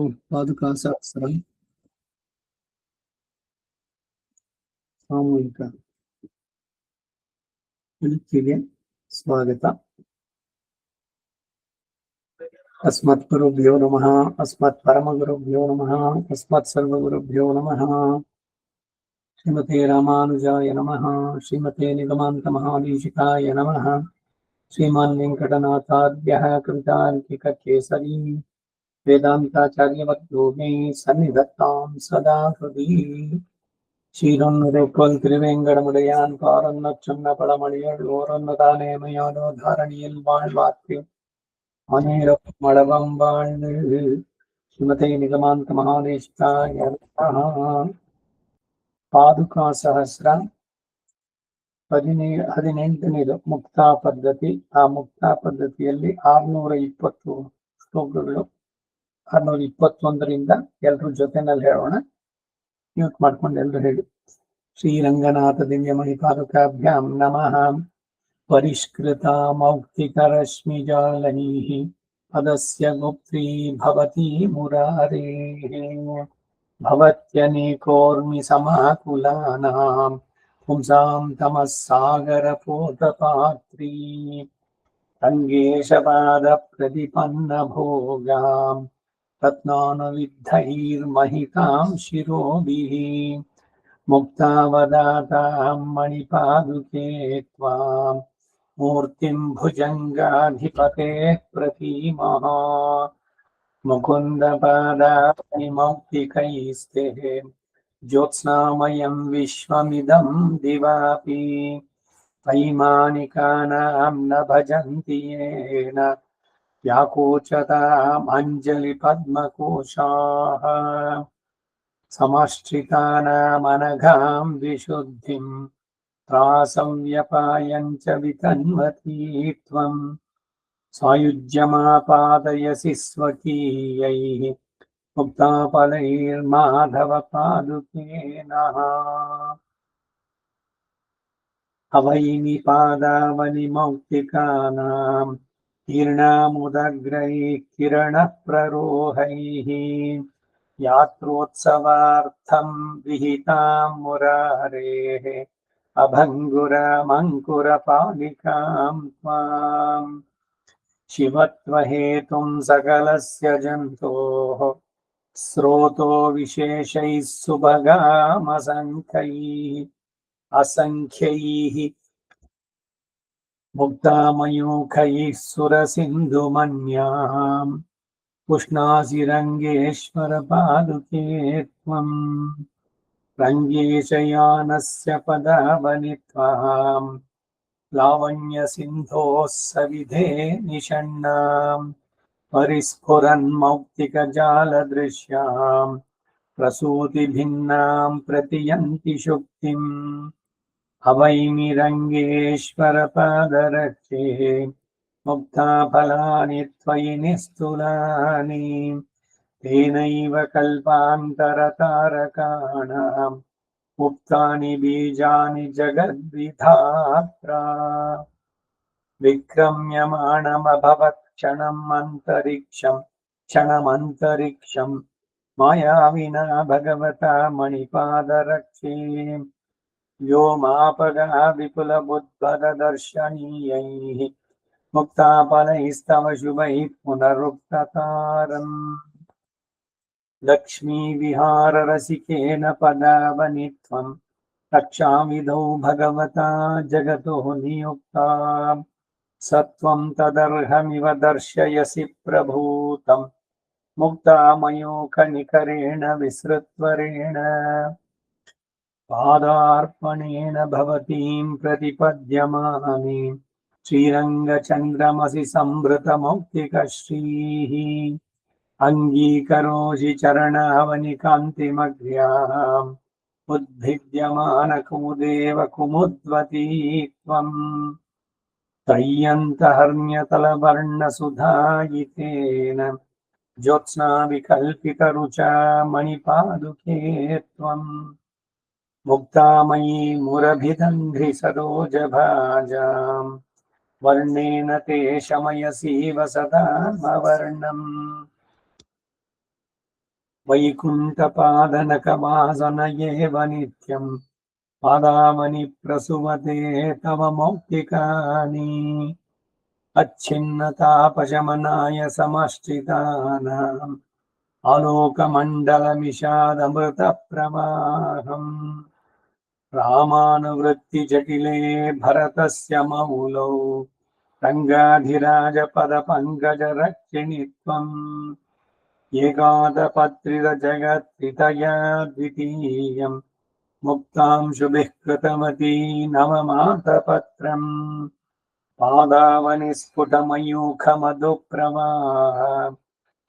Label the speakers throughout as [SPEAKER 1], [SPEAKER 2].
[SPEAKER 1] ಶ್ರೀಗುರು ಪಾದುಕಾ ಸಹಸ್ರ ಸಾಮೂಹಿಕ ಬೆಳಕಿಗೆ ಸ್ವಾಗತ. ಅಸ್ಮತ್ ಗುರುಭ್ಯೋ ನಮಃ, ಅಸ್ಮತ್ ಪರಮಗುರುಭ್ಯೋ ನಮಃ, ಅಸ್ಮತ್ ಸರ್ವಗುರುಭ್ಯೋ ನಮಃ. ಶ್ರೀಮತೆ ರಾಮಾನುಜಾಯ ನಮಃ, ಶ್ರೀಮತೆ ನಿಗಮಾಂತ ಮಹಾದೇಶಿಕಾಯ ನಮಃ. ಶ್ರೀಮಾನ್ ವೆಂಕಟನಾಥಾರ್ಯಃ ಕವಿತಾರ್ಕಿಕ ಕೇಸರಿ ವೇದಾಂತಾಚಾರ್ಯವರ್ಗೋ ಮೇ ಸನ್ನಿಧತ್ತಾಂ ಸದಾ ಹೃದಿ. ക്ഷീരൊന്നുരൊക്കൊൽ തിരുവേങ്കടമുടയാൻ പാറന്ന ചുന്ന പളമണിയൾ ഓരോന്നതാനേമയാലോ ധാരണിയിൽ വാഴ്വാർക്ക് അനേരം വാഴ്ന്ന് ശ്രീമതേ നിഗമാന്ത മഹാദേശികായ നമഃ. ಪಾದುಕಾ ಸಹಸ್ರ 18ನೇದು ಮುಕ್ತಾ ಪದ್ಧತಿ. ಆ ಮುಕ್ತಾ ಪದ್ಧತಿಯಲ್ಲಿ 620 ಶ್ಲೋಕಗಳು. 621ರಿಂದ ಎಲ್ಲರೂ ಜೊತೆನಲ್ಲಿ ಹೇಳೋಣ. ಮ್ಯೂಟ್ ಮಾಡ್ಕೊಂಡು ಎಲ್ಲರೂ ಹೇಳಿ. ಶ್ರೀರಂಗನಾಥ ದಿವ್ಯಮಣಿ ಪಾದುಕಾಭ್ಯಾಂ ನಮಃ. ಪರಿಷ್ಕೃತ ಮೌಕ್ತಿಕರಶ್ಮಿಜಾಲನೀಃ ಪದಸ್ಯ ಗುಪ್ತ್ರೀ ಭವತಿ ಮುರಾರೇಃ. ಭವತ್ಯನೇಕೋರ್ಮಿ ಸಮಾಕುಲಾನಾಂ ಪುಂಸಾಂ ತಮಃ ಸಾಗರಪೋತಪಾತ್ರೀ. ರಂಗೇಶಪಾದ ಪ್ರತಿಪನ್ನ ಭೋಗಾಂ ರತ್ನಾನುವಿದ್ಧೈರ್ಮಹಿತಾಂ ಶಿರೋಭಿಃ. ಮುಕ್ತಾವದಾತಾಂ ಮಣಿಪಾದುಕೆ ತ್ವಾಂ ಮೂರ್ತಿಂ ಭುಜಂಗಾಧಿಪತೇಃ ಪ್ರತೀಮಃ. ಮುಕುಂದಪಾದಾನಿ ಮೌಕ್ತಿಕೈಸ್ತೆ ಜ್ಯೋತ್ಸ್ನಾಮಯಂ ವಿಶ್ವಮಿದಂ ದಿವಾಪಿ. ವೈಮಾನಿಕಾನಾಂ ನ ಭಜಂತಿ ಯೇನ ವ್ಯಾಕೂಚತಾಂ ಅಂಜಲಿ ಪದ್ಮಕೋಶಾಃ. ಸಮಾಶ್ರಿತಾನಾಂ ಅನಘಾಂ ವಿಶುದ್ಧಿಂ ತ್ರಾಸಂ ವ್ಯಪಾಯಂಚ ವಿತನ್ವತೀ ತ್ವಂ. ಸಾಯುಜ್ಯಮಾಪಾದಯಸಿ ಸ್ವಕೀಯೈಃ ಮುಕ್ತಾಫಲೈರ್ಮಾಧವ ಪಾದುಕೆ ನಃ. ಅವೈನಿ ಪಾದಾವನಿ ಮೌಕ್ತಿಕಾನಾಂ ಕೀರ್ಣಾಮುದಗ್ರೈಃ ಕಿರಣಃ ಪ್ರರೋಹೈಃ. ಯಾತ್ರೋತ್ಸವಾರ್ಥಂ ವಿಹಿತಾಂ ಮುರಾರೇಃ ಅಭಂಗುರಮಂಕುರ ಪಾಲಿಕಾಂ ತ್ವಾಂ. ಶಿವತ್ವಹೇತುಂ ಸಕಲಸ್ಯ ಜಂತೋಃ ಸ್ರೋತೋ ವಿಶೇಷೈಃ ಸುಭಗಾಮಸಂಖ್ಯೈಃ ಅಸಂಖ್ಯೈಃ. ಮುಕ್ತಾಮಯೂಖೈಃ ಸುರಸಿಂಧುಮನ್ಯಾಂ ಪುಷ್ಣಾಸಿ ರಂಗೇಶ್ವರ ಪಾದುಕೆ ತ್ವಂ. ರಂಗೇಶಯಾನಸ್ಯ ಪದಾವನಿ ತ್ವಾಂ ಲಾವಣ್ಯ ಸಿಂಧೋಃ ಸವಿಧೇ ನಿಷಣ್ಣಾಂ. ಪರಿಸ್ಫುರನ್ ಮೌಕ್ತಿಕ ಜಾಲ ದೃಶ್ಯಾಂ ಪ್ರಸೂತಿ ಭಿನ್ನಾಂ ಪ್ರತಿಯಂತಿ ಶುಕ್ತಿಂ. ಅವೈಮಿ ರಂಗೇಶ್ವರ ಪಾದರಕ್ಷೇ ಮುಕ್ತಾಫಲಾನಿ ತ್ವಯಿ ನಿಸ್ತುಲಾನಿ. ತೇನೈವ ಕಲ್ಪಾಂತರತಾರಕಾಣಾಂ ಮುಕ್ತಾನಿ ಬೀಜಾನಿ ಜಗದ್ವಿಧಾತ್ರಾ. ವಿಕ್ರಮ್ಯಮಾಣಮಭವತ್ ಕ್ಷಣಮಂತರಿಕ್ಷಂ ಮಾಯಾವಿನಾ ಭಗವತಾ ಮಣಿಪಾದರಕ್ಷೇ. ವ್ಯೋಮಾಪಗಾ ವಿಪುಲಬುದ್ಧದರ್ಶನೀಯೈಃ ಮುಕ್ತಾಫಲೈಸ್ತವ ಶುಭೈಃ ಪುನರುಕ್ತತಾರಂ. ಲಕ್ಷ್ಮೀ ವಿಹಾರ ರಸಿಕೇನ ಪದಾವನಿ ತ್ವಂ ರಕ್ಷಾವಿಧೌ ಭಗವತಾ ಜಗತೋ ನಿಯುಕ್ತಾ. ಸತ್ವಂ ತದರ್ಹಮಿವ ದರ್ಶಯಸಿ ಪ್ರಭೂತಂ ಮುಕ್ತಾಮಯೂಖನಿಕರೇಣ ವಿಸೃತ್ವರೇಣ. ಪಾದಾರ್ಪಣೇನ ಭವತೀಂ ಪ್ರತಿಪದ್ಯಮಾನೀಂ ಶ್ರೀರಂಗಚಂದ್ರಮಸಿ ಸಂಭೃತ ಮೌಕ್ತಿಕ ಶ್ರೀಃ. ಅಂಗೀಕರೋಷಿ ಚರಣಾವನಿ ಕಾಂತಿಮಗ್ರ್ಯಾಂ ಉದ್ಭಿದ್ಯಮಾನ ಕುಮುದೇವ ಕುಮುದ್ವತೀ ತ್ವಂ. ತ್ರಯ್ಯಂತಹರ್ಮ್ಯತಲವರ್ಣ ಸುಧಾಯಿತೇನ ಜ್ಯೋತ್ಸ್ನಾ ವಿಕಲ್ಪಿತ ರುಚಾ ಮಣಿಪಾದುಕೆ ತ್ವಂ. ಮುಕ್ತಾಮಯೀ ಮುರಭಿದಂಘ್ರಿ ಸರೋಜ ಭಾಜಾಂ ವರ್ಣೇನ ತೇ ಶಮಯಸೀವ ಸದಾ ವರ್ಣಂ. वैकुण्ठपादनकवासन एव नित्यं पादावनि प्रसुमते तव मौक्तिकानि अच्छिन्नतापशमनाय समश्चितानाम् आलोकमण्डलमिषादमृतप्रवाहम् रामानुवृत्तिजटिले भरतस्य मौलौ रङ्गाधिराजपदपङ्कजरक्षिणि त्वम् एकादपत्रितजगत्त्रितया द्वितीयम् मुक्तांशुभिः कृतमती नवमातपत्रम् पादावनिस्फुटमयूखमधुप्रवाह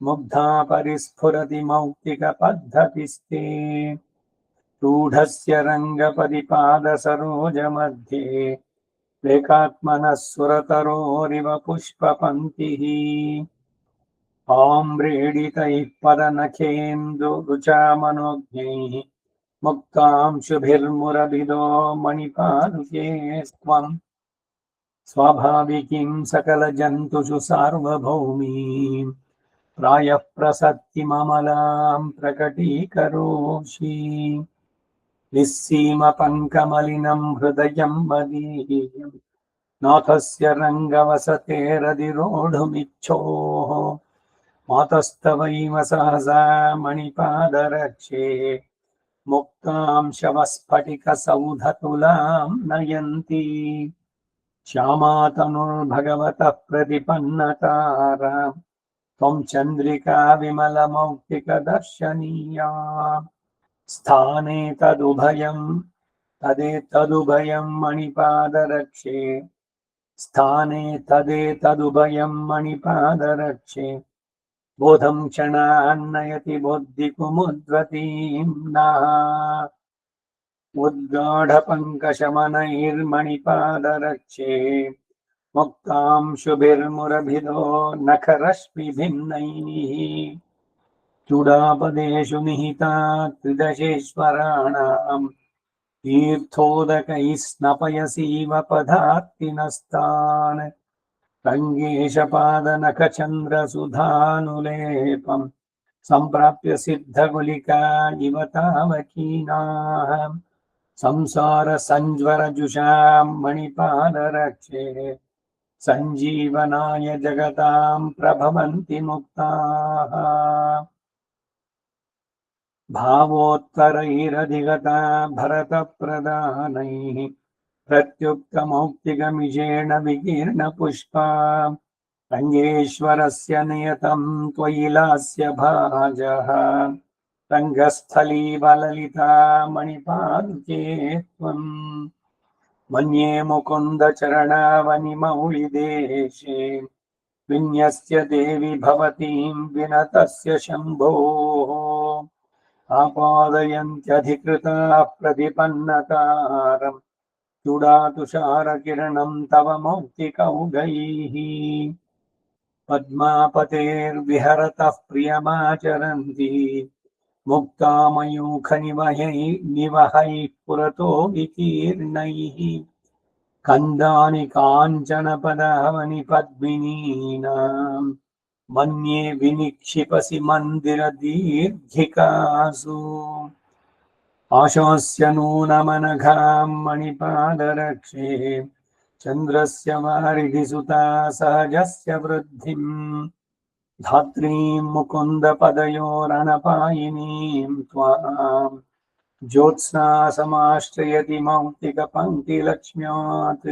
[SPEAKER 1] मुग्धा परिस्फुरति मौक्तिकपद्धतिस्ते रूढस्य रङ्गपदिपादसरोजमध्ये लेखात्मनः सुरतरोरिव पुष्पपङ्क्तिः आम्रेडितैः पदनखेन्दुरुचामनोज्ञैः मुक्तांशुभिर्मुरभिदो मणिपादुके त्वम् स्वाभाविकीं सकलजन्तुषु सार्वभौमीं प्रायः प्रसक्तिममलां प्रकटीकरोषि निस्सीमपङ्कमलिनं हृदयं मदीयं नाथस्य रङ्गवसतेरधिरोढुमिच्छोः मातस्तवैव सहसा मणिपादरक्षे मुक्तां शवस्फटिकसौधतुलां नयन्ति श्यामातनुर्भगवतः प्रतिपन्नतारा त्वं चन्द्रिका विमलमौक्तिकदर्शनीया स्थाने तदेतदुभयं मणिपादरक्षे स्थाने तदेतदुभयं मणिपादरक्षे बोधं क्षणान्नयति बुद्धिकुमुद्वतीं नः उद्गाढपङ्कशमनैर्मणिपादरक्षे मुक्तांशुभिर्मुरभिदो नखरश्मिभिन्नैः चूडापदेषु निहिता त्रिदशेश्वराणां तीर्थोदकैः स्नपयसीव पदार्तिनस्तान् रङ्गेशपादनखचन्द्रसुधानुलेपं सम्प्राप्य सिद्धगुलिका इव तावकीनाः संसारसञ्ज्वरजुषां मणिपादरक्षे सञ्जीवनाय जगतां प्रभवन्ति मुक्ताः भावोत्तरैरधिगता भरतप्रदानैः प्रत्युक्तमौक्तिकमिषेण विकीर्णपुष्पा रङ्गेश्वरस्य नियतं त्वयि लास्य भाजः रङ्गस्थलीवललिता मणिपादुके त्वम् मन्ये मुकुन्दचरणावनिमौलिदेशे विन्यस्य देवि भवतीं विनतस्य शम्भोः आपादयन्त्यधिकृताः प्रतिपन्नतारम् चूडातुषारकिरणं तव मौक्तिकौघैः पद्मापतेर्विहरतः प्रियमाचरन्ति मुक्तामयूखनिवहैः पुरतो विकीर्णैः कन्दानि काञ्चनपदावनि पद्मिनीनां मन्ये विनिक्षिपसि मन्दिरदीर्घिकासु आशोऽस्य नूनमनघां मणिपादरक्षे चन्द्रस्य वारिधिसुता सहजस्य वृद्धिं धात्रीं मुकुन्दपदयोरणपायिनीं त्वां ज्योत्स्ना समाश्रयति मौक्तिकपङ्क्तिलक्ष्म्यात्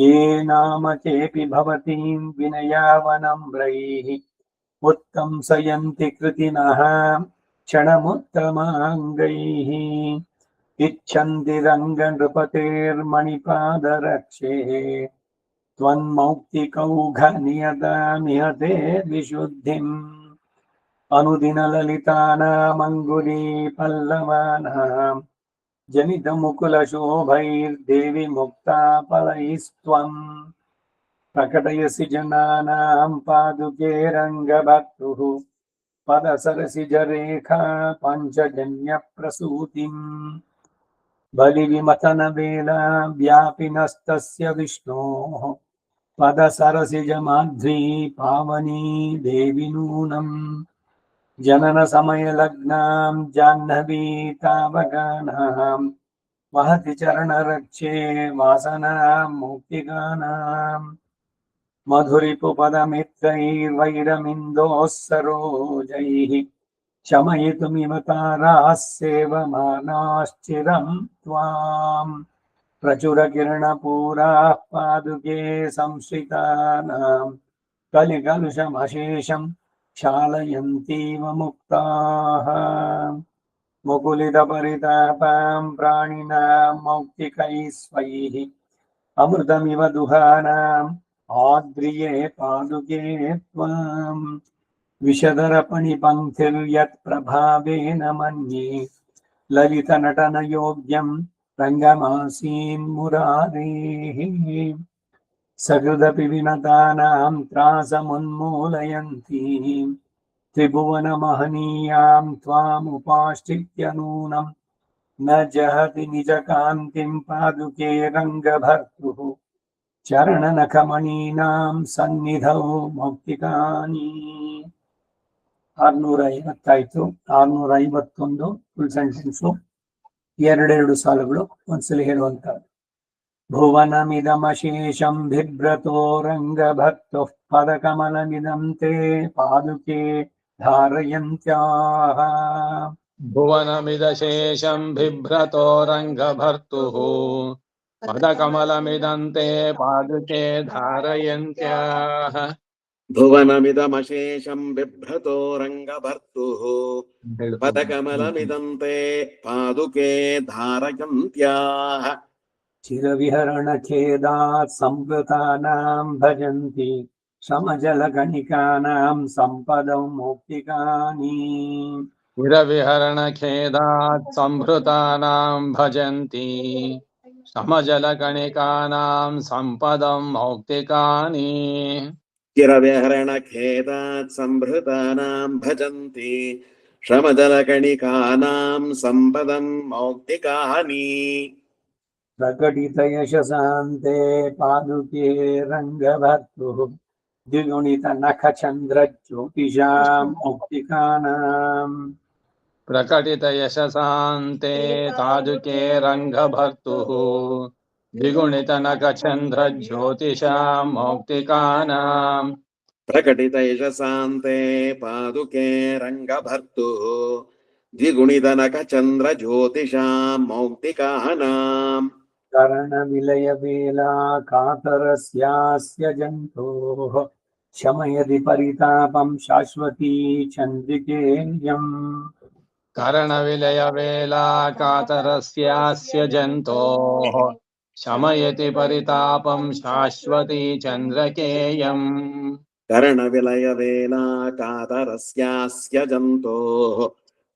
[SPEAKER 1] ये नाम केऽपि भवतीं विनयावनम्रैः उत्तंसयन्ति कृतिनः क्षणमुत्तमाङ्गैः इच्छन्ति रङ्गनृपतेर्मणिपादरक्षे त्वन्मौक्तिकौघनियतामिहते विशुद्धिम् अनुदिनललितानामङ्गुलीपल्लवानां जनितमुकुलशोभैर्देवि मुक्ताफलैस्त्वम् प्रकटयसि जनानां पादुके रङ्गभक्तुः पदसरसिजरेखा पञ्चजन्यप्रसूतिम् बलिविमथनवेला व्यापिनस्तस्य विष्णोः पदसरसिजमाध्वी पावनी देवि नूनम् जनन समयलग्नां जाह्नवी तावकानां वहति चरणरक्षे वासनां मौक्तिकानां मधुरिपुपदमित्रैर्वैरमिन्दोः सरोजैः शमयितुमिव ताराः सेवमानाश्चिरं त्वाम् प्रचुरकिरणपूराः पादुके संश्रितानां कलिकलुषमशेषं क्षालयन्तीव मुक्ताः मुकुलितपरितापां प्राणिनां मौक्तिकैः स्वैः अमृतमिव दुहानाम् आद्रिये पादुके त्वाम् विशदरपणिपङ्क्तिर्यत् प्रभावेन मन्ये ललितनटनयोग्यं रङ्गमासीन् मुरारेः सकृदपि विनतानां त्रासमुन्मूलयन्ती त्रिभुवनमहनीयां त्वामुपाश्रित्य नूनं न जहति निजकान्तिं पादुके रङ्गभर्तुः चरणनखमणीनां सन्निधौ मौक्तिकानि 655 651 ಫುಲ್ ಸೆಂಟೆನ್ಸ್ ಎರಡೆರಡು ಸಾಲುಗಳು ಒಂದ್ಸಲಿ ಹೇಳುವಂತದ್ದು ಭುವನಮಿದಮಶೇಷಂ ಬಿಭ್ರತೋ ರಂಗಭಕ್ತಃ ಪದಕಮಲಮಿದಂ ತೇ ಪಾದುಕೆ ಧಾರಯಂತ್ಯಾಃ
[SPEAKER 2] ಭುವನಮಿದಶೇಷಂ ಬಿಭ್ರತೋ ರಂಗಭರ್ತುಃ ಪದಕಮಲಮಿದಂ ತೇ ಪಾದುಕೆ ಧಾರಯಂತ್ಯಾಃ
[SPEAKER 3] ಭುವನಮಿದಮಶೇಷಂ ಬಿಭ್ರತೋ ರಂಗಭರ್ತುಃ ಪದಕಮಲಮಿದಂ ತೇ ಪಾದುಕೆ ಧಾರಯಂತ್ಯಾಃ
[SPEAKER 1] ಚಿರವಿಹರಣಖೇದಾತ್ ಸಂವೃತಾನಾಂ ಭಜಂತಿ ಸಮಜಲಗಣಿಕಾನಾಂ ಸಂಪದಂ ಮೌಕ್ತಿಕಾನಿ
[SPEAKER 2] ಚಿರವಿಹರಣಖೇದಾತ್ ಸಂಭೃತಾನಾಂ ಭಜಂತಿ ಸಮಜಲಗಣಿಕಾನಾಂ ಸಂಪದಂ ಮೌಕ್ತಿಕಾನಿ
[SPEAKER 3] ಚಿರವಿಹರಣಖೇದಾತ್ ಸಂಭೃತಾನಾಂ ಭಜಂತಿ ಶ್ರಮಜಲಕಣಿಕಾನಾಂ ಸಂಪದಂ ಮೌಕ್ತಿಕಾನಿ
[SPEAKER 1] ಪ್ರಕಟಿತ ಯಶಸಾಂತೆ ಪಾದುಕೆ ರಂಗಭರ್ತುಃ ದ್ವಿಗುಣಿತ ನಖ ಚಂದ್ರ ಜ್ಯೋತಿಷಾಂ ಮೌಕ್ತಿಕಾನಾಂ
[SPEAKER 2] ಪ್ರಕಟಿತ ಯಶಸಾಂತೆ ಪಾದುಕೆ ರಂಗಭರ್ತುಃ ದ್ವಿಗುಣಿತ ನಖಚಂದ್ರ ಜ್ಯೋತಿಷಾಂ ಮೌಕ್ತಿಕಾನಾಂ
[SPEAKER 3] ಪ್ರಕಟಿತ ಯಶಸಾಂತೆ ಪಾದುಕೆ ರಂಗಭರ್ತುಃ ದ್ವಿಗುಣಿತ ನಖ ಚಂದ್ರ ಜ್ಯೋತಿಷಾಂ ಮೌಕ್ತಿಕಾನಾಂ
[SPEAKER 1] ಕರ್ಣ ವಿಲಯ ವೇಲಾ ಕಾತರಸ್ಯಾಸ್ಯ ಜಂತೋಃ ಶಮಯದಿ ಪರಿತಾಪಂ ಶಾಶ್ವತೀ ಚಂದ್ರಿಕೇಯಂ
[SPEAKER 2] ಕರ್ಣವಿಲಯ ವೇಲಾ ಕಾತರಸ್ಯಾಸ್ಯ ಜಂತೋಃ ಶಮಯತಿ ಪರಿತಾಪಂ ಶಾಶ್ವತೀ ಚಂದ್ರಕೇಯಂ
[SPEAKER 3] ಕರ್ಣವಿಲಯ ವೇಲಾ ಕಾತರಸ್ಯಾಸ್ಯ ಜಂತೋಃ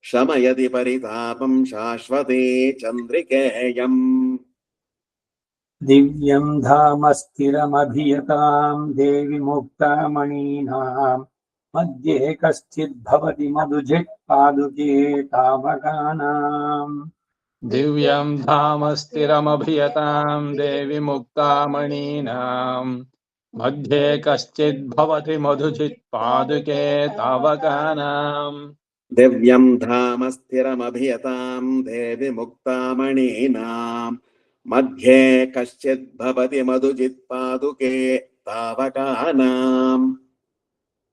[SPEAKER 3] ಶಮಯತಿ ಪರಿತಾಪಂ ಶಾಶ್ವತೀ ಚಂದ್ರಿಕೇಯಂ
[SPEAKER 1] ದಿವ್ಯಂ ಧಾಮ ಸ್ಥಿರಮಭಿಯತಾಂ ದೇವಿ ಮುಕ್ತಾಮಣೀನಾಂ ಮಧ್ಯೆ ಕಶ್ಚಿತ್ ಭವತಿ ಮಧುಜಿತ್ ಪಾದುಕೆ ತಾವಕಾನಾಂ
[SPEAKER 2] ದಿವ್ಯಂ ಧಾಮ ಸ್ಥಿರಮಭಿಯತಾಂ ದೇವಿ ಮುಕ್ತಾಮಣೀನಾಂ ಮಧ್ಯೆ ಕಶ್ಚಿದ್ ಭವತಿ ಮಧುಚಿತ್ ಪಾದುಕೆ ತಾವಕಾನಾಂ
[SPEAKER 3] ದಿವ್ಯಂ ಧಾಮ ಸ್ಥಿರಮಭಿಯತಾಂ ದೇವಿ ಮುಕ್ತಾಮಣೀನಾಂ ಮಧ್ಯೆ ಕಶ್ಚಿತ್ ಭವತಿ ಮಧುಜಿತ್ ಪಾದುಕೆ ತಾವಕಾನಾಂ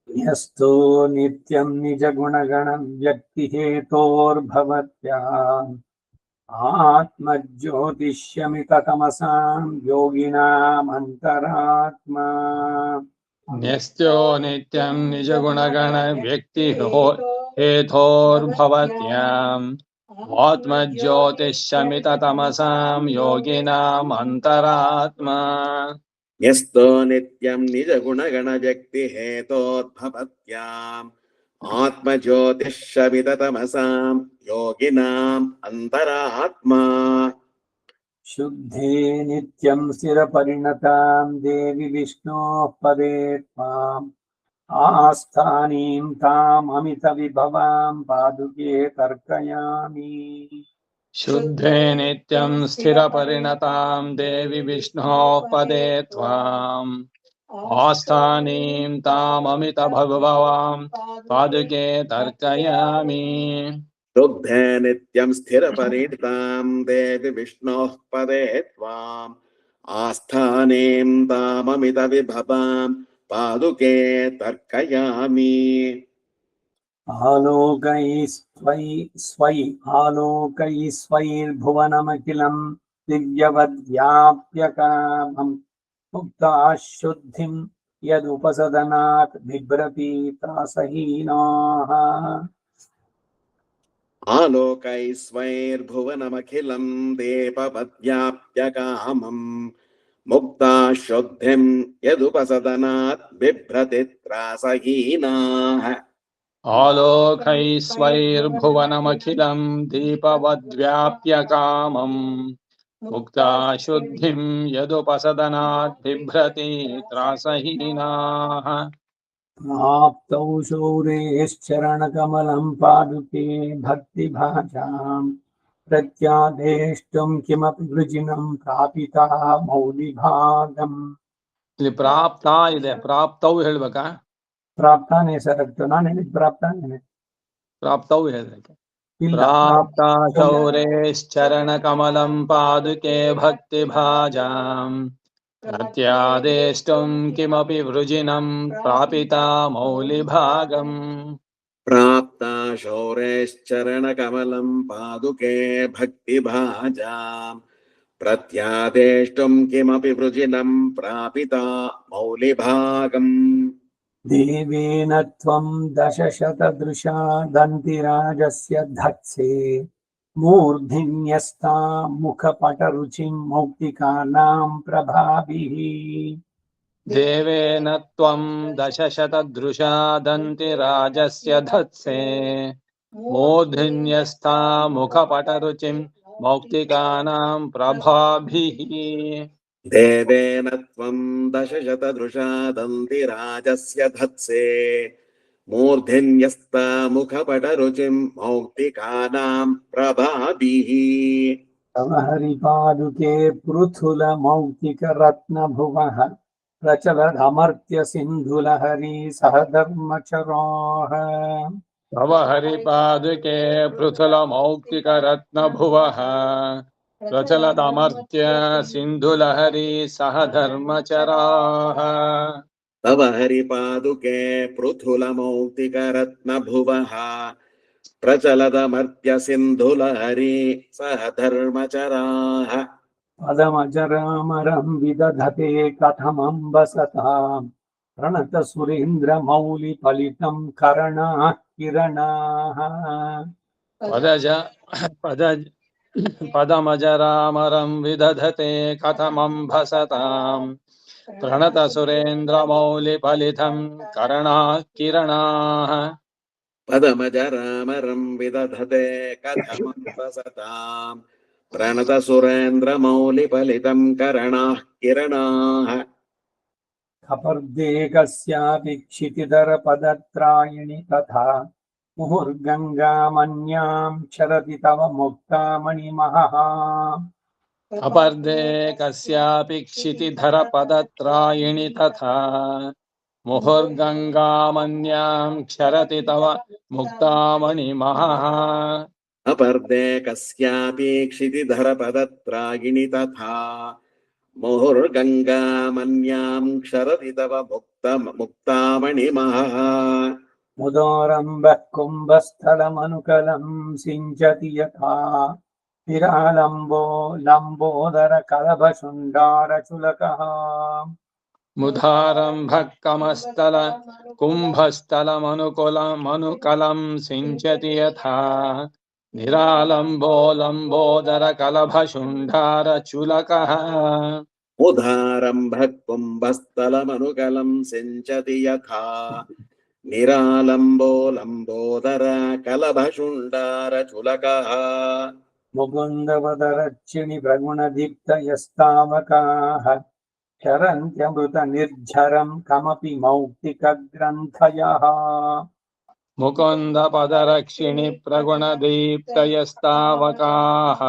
[SPEAKER 1] ಯಸ್ತೋ ನಿತ್ಯಂ ನಿಜ ಗುಣಗಣ ವ್ಯಕ್ತಿ ಹೇತೋರ್ಭವತ್ಯಾಂ ಆತ್ಮಜ್ಯೋತಿಷ್ಯಮಿತ ತಮಸಾಂ ಯೋಗಿನಾಂ ಅಂತರಾತ್ಮ
[SPEAKER 2] ನ್ಯಸ್ತ್ಯೋ ನಿತ್ಯಂ ನಿಜ ಗುಣಗಣ ವ್ಯಕ್ತಿ ಹೇತೋರ್ಭವತ್ಯಾಂ ಆತ್ಮಜ್ಯೋತಿಷ್ಯಮಿತ ತಮಸಾಂ ಯೋಗಿನಾಂ ಅಂತರಾತ್ಮ
[SPEAKER 3] ಯಸ್ತೋ ನಿತ್ಯಂ ನಿಜ ಗುಣಗಣ ವ್ಯಕ್ತಿ ಹೇತೋದ್ಭವತ್ಯಾಂ ಆತ್ಮಜ್ಯೋತಿಷ್ಯಮಿತ ತಮಸಾಂ ಯೋಗಿನಾಂ ಅಂತರಾತ್ಮ
[SPEAKER 1] ಶುದ್ಧೇ ನಿತ್ಯಂ ಸ್ಥಿರ ಪರಿಣತಾಂ ದೇವಿ ವಿಷ್ಣೋಃ ಪದೇ ತ್ವಾಂ ಆಸ್ಥಾನೀಂ ತಾಂ ಅಮಿತ ವಿಭವಾಂ ಪಾದುಕೆ ತರ್ಕಯಾಮಿ
[SPEAKER 2] ಶುದ್ಧೇ ನಿತ್ಯಂ ಸ್ಥಿರ ಪರಿಣತಾಂ ದೇವಿ ವಿಷ್ಣೋ ಪದೇ ತ್ವಾಂ आस्थानीं ताममितभगवां पादुके तर्कयामि
[SPEAKER 3] शुद्धे नित्यं स्थिरपरितां देवि विष्णोः पदे त्वाम् आस्थानीं ताममितविभवां पादुके तर्कयामि
[SPEAKER 1] आलोकैस्वैर्भुवनमखिलं दिव्यवद्व्याप्यकामम् मुक्ताः शुद्धिं यदुपसदनात् बिभ्रति त्रासहीनाः
[SPEAKER 3] आलोकैस्वैर्भुवनमखिलं देपवद्व्याप्यकामम् मुक्ता शुद्धिं यदुपसदनात् बिभ्रति त्रासहीनाः
[SPEAKER 2] आलोकैस्वैर्भुवनमखिलं दीपवद्व्याप्यकामम् मुक्ता शुद्धिं यदुपसदनात् बिभ्रति त्रासहीनाः
[SPEAKER 1] प्राप्तौ शौरेश्चरणकमलं पादुके भक्तिभाजाम् प्रत्यादेष्टुं किमपि वृजिनं प्रापिता मौलिभागम्
[SPEAKER 2] ಇಲ್ಲಿ ಪ್ರಾಪ್ತ ಇದೆ ಪ್ರಾಪ್ತವು ಹೇಳ್ಬೇಕಾ
[SPEAKER 1] ಪ್ರಾಪ್ತಾನೆ ಸರ್ ನಾನು ಹೇಳಿದ್ ಪ್ರಾಪ್ತಾನೆ
[SPEAKER 2] ಪ್ರಾಪ್ತವು ಹೇಳ್ಬೇಕು
[SPEAKER 1] ಇಲ್ಲ
[SPEAKER 2] ಪ್ರಾಪ್ತ ಶೌರೇಶ್ಚರಣ ಕಮಲಂ ಪಾದುಕೆ ಭಕ್ತಿ ಭಾಜಾಂ ಪ್ರತ್ಯಾದೇಷ್ಟುಂ ಕಿಮಪಿ ವೃಜಿನಂ ಪ್ರಾಪಿತಾ ಮೌಲಿಭಾಗಂ
[SPEAKER 3] प्राप्ता शौरेश्चरणकमलं पादुके भक्तिभाजाम् प्रत्यादेष्टुं किमपि वृजिनं प्रापिता मौलिभागम्
[SPEAKER 1] देवेन त्वं दशशतदृशा दन्तिराजस्य धत्से मूर्धिन्यस्ता मुखपटरुचिं मौक्तिकानां प्रभाभिः
[SPEAKER 2] देवेन त्वं दशशतदृशा दन्तिराजस्य धत्से मूर्धन्यस्था मुखपटरुचिं मौक्तिकानां प्रभाभिः
[SPEAKER 3] देवेन त्वं दशशतदृशा दन्तिराजस्य धत्से मूर्धिन्यस्ता मुखपटरुचिं मौक्तिकानां प्रभाभिः
[SPEAKER 1] तव हरिपादुके पृथुलमौक्तिकरत्नभुवः प्रचलदमर्त्य सिन्धुलहरी सहधर्मचराः
[SPEAKER 2] तव हरिपादुके पृथुलमौक्तिकरत्नभुवः प्रचलदमर्त्य सिन्धुलहरी सह धर्मचराः
[SPEAKER 3] तव हरिपादुके पृथुलमौक्तिकरत्नभुवः प्रचलदमर्त्य सिन्धुलहरी सह धर्मचराः
[SPEAKER 1] पदमजरामरं विदधते कथमम्बसताम् प्रणतसुरेन्द्रमौलिफलितं करणाः किरणाः
[SPEAKER 2] पदमजरामरं विदधते कथमम्भसताम् प्रणतसुरेन्द्रमौलिफलितं करणाः किरणाः
[SPEAKER 3] पदमजरामरं विदधते कथमम्बसताम् प्रणतसुरेन्द्रमौलिफलितं करणाः किरणाः
[SPEAKER 1] कपर्दे कस्यापि क्षितिधरपदत्रायिणि तथा मुहुर्गङ्गामन्यां चरति तव मुक्तामणिमहः
[SPEAKER 2] अपर्दे कस्यापि क्षितिधरपदत्रायिणि तथा मुहुर्गङ्गामन्यां क्षरति तव मुक्तामणिमहः
[SPEAKER 3] अपर्दे कस्यापि क्षितिधरपदत्रायिणि तथा मुहुर्गङ्गामन्यां क्षरति तव मुक्तामणिमहः
[SPEAKER 1] मुदारम्भः कुम्भस्थलमनुकलं सिञ्चति यथा विरालम्बो लम्बोदरकलभशुण्डारचुलकः
[SPEAKER 2] मुदारम्भः कमस्थल कुम्भस्थलमनुकलं सिञ्चति यथा निरालम्बो लम्बोदरकलभशुण्डारचुलकः
[SPEAKER 3] मुदारम्भः कुम्भस्थलमनुकलं सिञ्चति यथा निरालम्बो लम्बोदर कलभशुण्डारचुलकः
[SPEAKER 1] मुकुन्दवदरक्षिणि प्रगुणदीप्तयस्तावकाः चरन्त्यमृतनिर्झरं कमपि मौक्तिकग्रन्थयः
[SPEAKER 2] मुकुन्दपदरक्षिणि प्रगुणदीप्तयस्तावकाः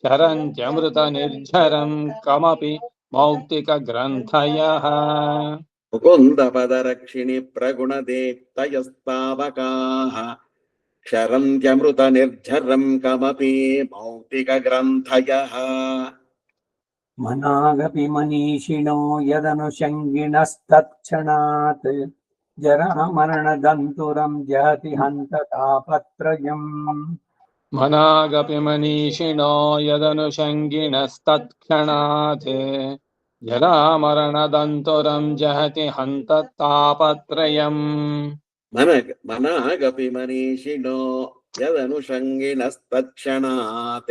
[SPEAKER 2] चरन्त्यमृतनिर्झरं कमपि मौक्तिकग्रन्थयः
[SPEAKER 3] मुकुन्दपदरक्षिणि प्रगुणदेक्तयस्तावकाः क्षरन्त्यमृतनिर्झरं कमपि मौक्तिकग्रन्थयः
[SPEAKER 1] मनागपि मनीषिणो यदनुषङ्गिणस्तत्क्षणात् जरामरणदन्तुरं जहति हन्त तापत्रयम्
[SPEAKER 2] मनागपि मनीषिणो यदनुषङ्गिणस्तत्क्षणात् जरामरणदन्तुरं जहति हन्त तापत्रयम्
[SPEAKER 3] मनागपि मनीषिणो यदनुषङ्गिणस्तत्क्षणात्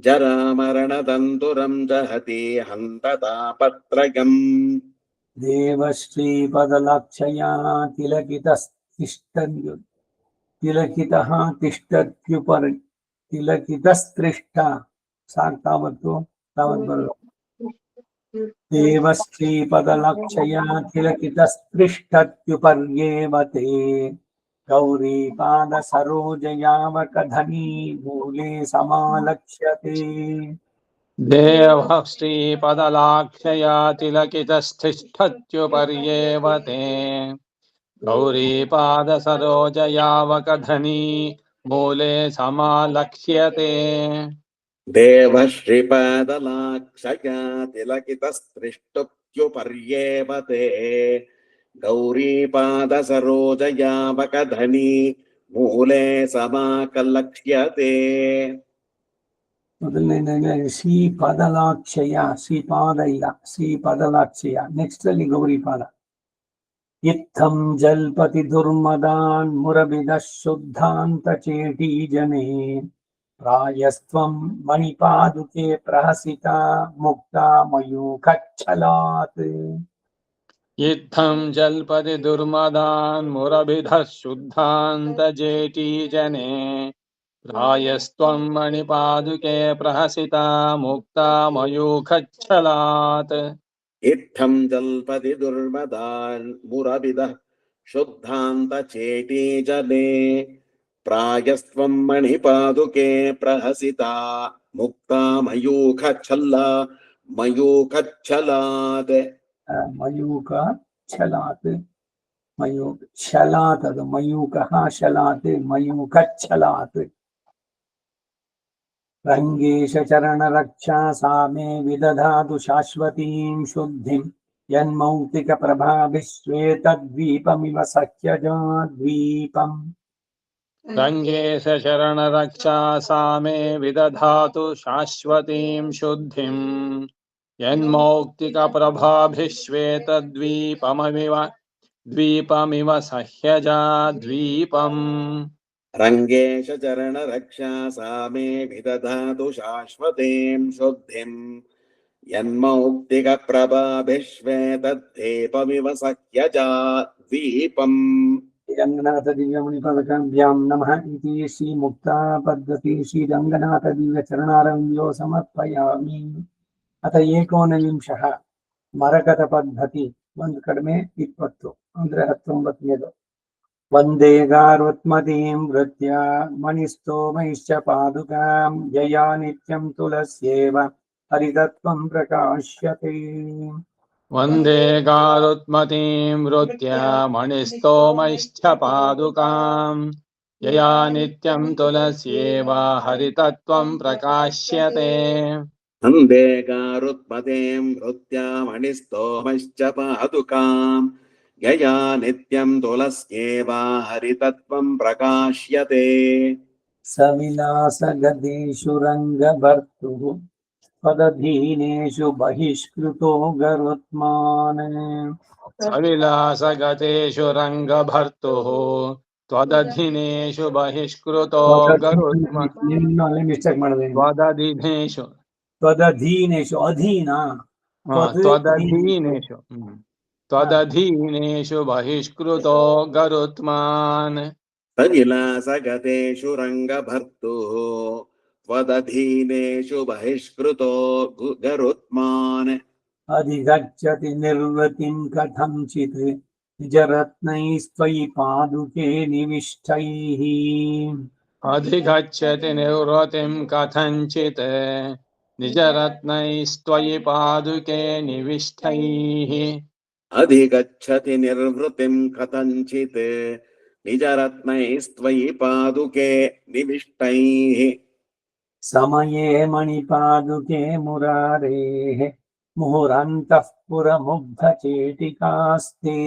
[SPEAKER 3] जरामरणदन्तुरं जहति हन्त तापत्रयम्
[SPEAKER 1] देवश्रीपदलाक्षया तिलकितः तिलकितस्त्रिष्टा तावत्तु तावत् बरोबर देवश्रीपदलक्षया तिलकितस्पृष्टत्युपर्येव ते गौरीपादसरोजयावकधनी मूले समालक्ष्यते
[SPEAKER 2] देवः श्रीपदलाक्षया तिलकितस्तिष्ठत्युपर्येव ते गौरीपादसरोजयावकधनी मूले समालक्ष्यते
[SPEAKER 3] देवः श्रीपादलाक्षया तिलकितस्पृष्टत्युपर्येव ते गौरीपादसरोजयावकधनी मूले समाकलक्ष्यते
[SPEAKER 1] ಮೊದಲನೇದಾಗಿ ಶ್ರೀಪದಲಾಕ್ಷಯ ಶ್ರೀಪಾದ ಇಲ್ಲ ಶ್ರೀಪದಲಾಕ್ಷಯ ನೆಕ್ಸ್ಟ್ ಅಲ್ಲಿ ಗೌರಿಪಾದ ಇತ್ತಂ ಜಲ್ಪತಿ ದುರ್ಮದಾನ್ ಮುರಬಿದ ಶುದ್ಧಾಂತ ಚೇಟಿ ಜನೇ ಪ್ರಾಯಸ್ತ್ವಂ ಮಣಿಪಾದುಕೆ ಪ್ರಹಸಿತಾ ಮುಕ್ತಾ ಮಯೂಖಚ್ಛಲಾತ್
[SPEAKER 2] इत्थं जल्पति दुर्मदान् मुरभिधः शुद्धान्तजेटी जने प्रायस्त्वं मणिपादुके प्रहसिता मुक्ता मयूखच्छलात्
[SPEAKER 3] इत्थं जल्पति दुर्मदान् मुरबिदः शुद्धान्तचेटी जने प्रायस्त्वं मणिपादुके प्रहसिता मुक्ता मयूखच्छलात्
[SPEAKER 1] ಮಯೂಖ ಛಲಾತ್ ಶಲಾತ್ ಅದು ಮಯೂಖಃ ಶಲಾತ್ ಮಯೂಖಚ್ಛಲಾತ್ ರಂಗೇಶ ಚರಣ ರಕ್ಷಾ ಸಾ ಮೇ ವಿದಧಾತು ಶಾಶ್ವತೀಂ ಶುದ್ಧಿಂ ಯನ್ಮೌಕ್ತಿಕ ಪ್ರಭಾಭಿಶ್ವೇತದ್ವೀಪಮಿವ ಸಖ್ಯಜಾ ದ್ವೀಪಂ
[SPEAKER 2] रङ्गेश शरणरक्षा सा मे विदधातु शाश्वतीं शुद्धिं यन्मौक्तिकप्रभाभिश्वेतद्वीपमिव सह्यजा द्वीपम्
[SPEAKER 3] रङ्गेश चरण रक्षा सा मे विदधातु शाश्वतीं शुद्धिं यन्मौक्तिक प्रभाभिश्वेतद्वीपमिव सख्यजा द्वीपम्
[SPEAKER 1] रंगनाथ दिव्यमणि पदकाभ्यां नमः इति श्री मुक्ता पद्धति श्री रंगनाथ दिव्य चरणारविन्दो समर्पयामि अथ एकोनविंशः मरकत पद्धति ಒಂದು ಕಡಿಮೆ 20 ಅಂದ್ರೆ 19 वंदे गारुत्मतीं वृत्य मणिस्तोमैश्च पादुकां जया नित्यं तुलस्येव हरितत्वं प्रकाश्यते
[SPEAKER 2] वन्दे गारुत्मतीं वृत्य मणिस्तोमैश्च पादुकां यया नित्यं तुलस्येव हरितत्वं प्रकाश्यते
[SPEAKER 3] वन्दे गारुत्मतीं वृत्या मणिस्तोमश्च पादुकां यया नित्यं तुलस्येव हरितत्वं प्रकाश्यते
[SPEAKER 1] सविलासगदेषु रङ्गभर्तुः पदधीनेषु बहिष्कृतो गरुत्मान्
[SPEAKER 2] सविलासगतेषु रङ्गभर्तुः त्वदधिनेषु बहिष्कृतो गरुत्मान् त्वदधिनेषु
[SPEAKER 1] त्वदधीनेषु अधीना
[SPEAKER 2] त्वदधीनेषु बहिष्कृतो गरुत्मान्
[SPEAKER 3] सविलासगतेषु रङ्गभर्तुः त्वदधीनेषु बहिष्कृतो गरुत्मान्
[SPEAKER 1] अधिगच्छति निर्वृतिं कथंचित् निजरत्नैस्त्वयि पादुके निविष्टैः
[SPEAKER 2] अधिगच्छति निवृत्तिं कथञ्चित् निजरत्नैस्त्वयि पादुके निविष्टैः
[SPEAKER 3] अधिगच्छति निर्वृतिं कथञ्चित् निजरत्नैस्त्वयि पादुके निविष्टैः
[SPEAKER 1] समये मणिपादुके मुरारेः मुहुरन्तः पुरमुग्धचेटिकास्ते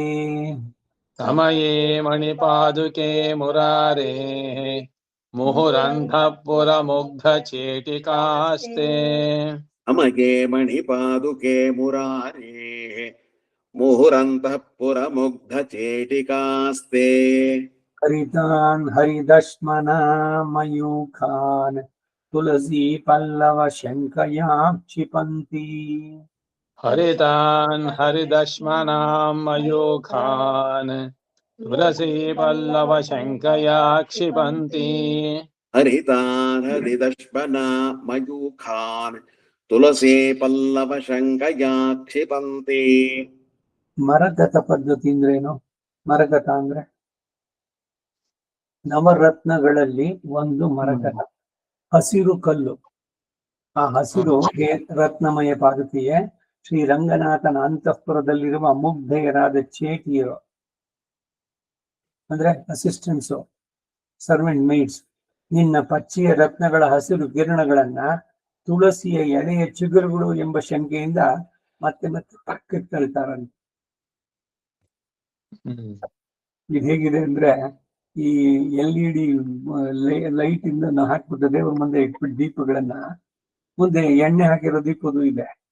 [SPEAKER 2] समये मणिपादुके मुरारेः मुहुरन्धपुरमुग्धचेटिकास्ते
[SPEAKER 3] अमगे मणिपादुके मुरारेः मुहुरन्तः पुरमुग्धचेटिकास्ते
[SPEAKER 1] हरितान् हरिदश्मना मयूखान् तुलसी पल्लव शङ्कया क्षिपन्ति
[SPEAKER 2] हरितान् हरिदश्मनां मयूखान् तुलसी पल्लवशङ्कया क्षिपन्ति
[SPEAKER 3] हरितान् हरिदश्मना मयूखान् तुलसी पल्लवशङ्कया क्षिपन्ति
[SPEAKER 1] ಮರಗತ ಪದ್ಧತಿ ಅಂದ್ರೇನು? ಮರಗತ ಅಂದ್ರೆ ನವರತ್ನಗಳಲ್ಲಿ ಒಂದು ಮರಗತ, ಹಸಿರು ಕಲ್ಲು. ಆ ಹಸಿರು ರತ್ನಮಯ ಪಾದುಕೆಯೇ ಶ್ರೀರಂಗನಾಥನ ಅಂತಃಪುರದಲ್ಲಿರುವ ಮುಗ್ಧೆಯರಾದ ಚೇಟಿಯರು ಅಂದ್ರೆ ಅಸಿಸ್ಟೆಂಟ್ಸು, ಸರ್ವೆಂಟ್ ಮೇಡ್ಸ್, ನಿನ್ನ ಪಚ್ಚಿಯ ರತ್ನಗಳ ಹಸಿರು ಕಿರಣಗಳನ್ನ ತುಳಸಿಯ ಎಳೆಯ ಚಿಗುರುಗಳು ಎಂಬ ಶಂಕೆಯಿಂದ ಮತ್ತೆ ಮತ್ತೆ ಪಕ್ಕಕ್ಕೆ ತಳ್ತಾರಂತೆ. ಇದು ಹೇಗಿದೆ ಅಂದ್ರೆ, ಈ LED ಲೈಟ್ ಇಂದ ನಾವು ಹಾಕ್ಬಿಟ್ಟು ದೇವ್ರ ಮುಂದೆ ಇಟ್ಬಿಟ್ಟು ದೀಪಗಳನ್ನ, ಮುಂದೆ ಎಣ್ಣೆ ಹಾಕಿರೋ ದೀಪದು ಇದೆ,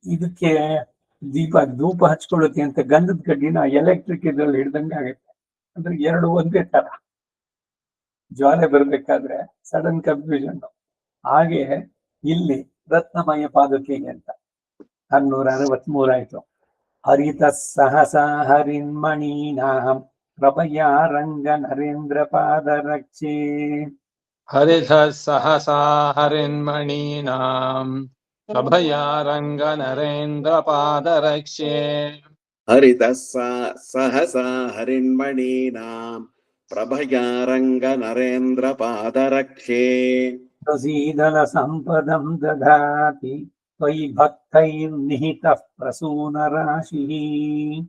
[SPEAKER 1] ಇದಕ್ಕೆ ಧೂಪ ಹಚ್ಕೊಳ್ಳುತ್ತೆ ಅಂತ ಗಂಧದ ಕಡ್ಡಿನ ಎಲೆಕ್ಟ್ರಿಕ್ ಇದ್ರಲ್ಲಿ ಹಿಡ್ದಂಗೆ ಆಗುತ್ತೆ. ಅಂದ್ರೆ ಎರಡು ಒಂದೇ ತರ, ಜ್ವಾಲೆ ಬರ್ಬೇಕಾದ್ರೆ ಸಡನ್ ಕನ್ಫ್ಯೂಷನ್. ಹಾಗೆ ಇಲ್ಲಿ ರತ್ನಮಯ ಪಾದುಕೆಗೆ ಅಂತ 663 ಆಯ್ತು. ಹರಿತ ಸಹಸಾ ಹರಿನ್ಮಣೀನಾಂ ಪ್ರಭಯಾ ರಂಗ ನರೇಂದ್ರ ಪಾದರಕ್ಷೆ.
[SPEAKER 2] ಹರಿತ ಸಹಸಾ ಹರಿನ್ಮಣೀನಾಂ ಪ್ರಭಯಾ ರಂಗ ನರೇಂದ್ರ ಪಾದರಕ್ಷೆ.
[SPEAKER 3] हरितः सहसा हरिन्मणीनां प्रभया रंग नरेंद्र पादरक्षे.
[SPEAKER 1] प्रसीदल संपदं दधाति त्वयि भक्तैर्निहितः प्रसूनराशिः.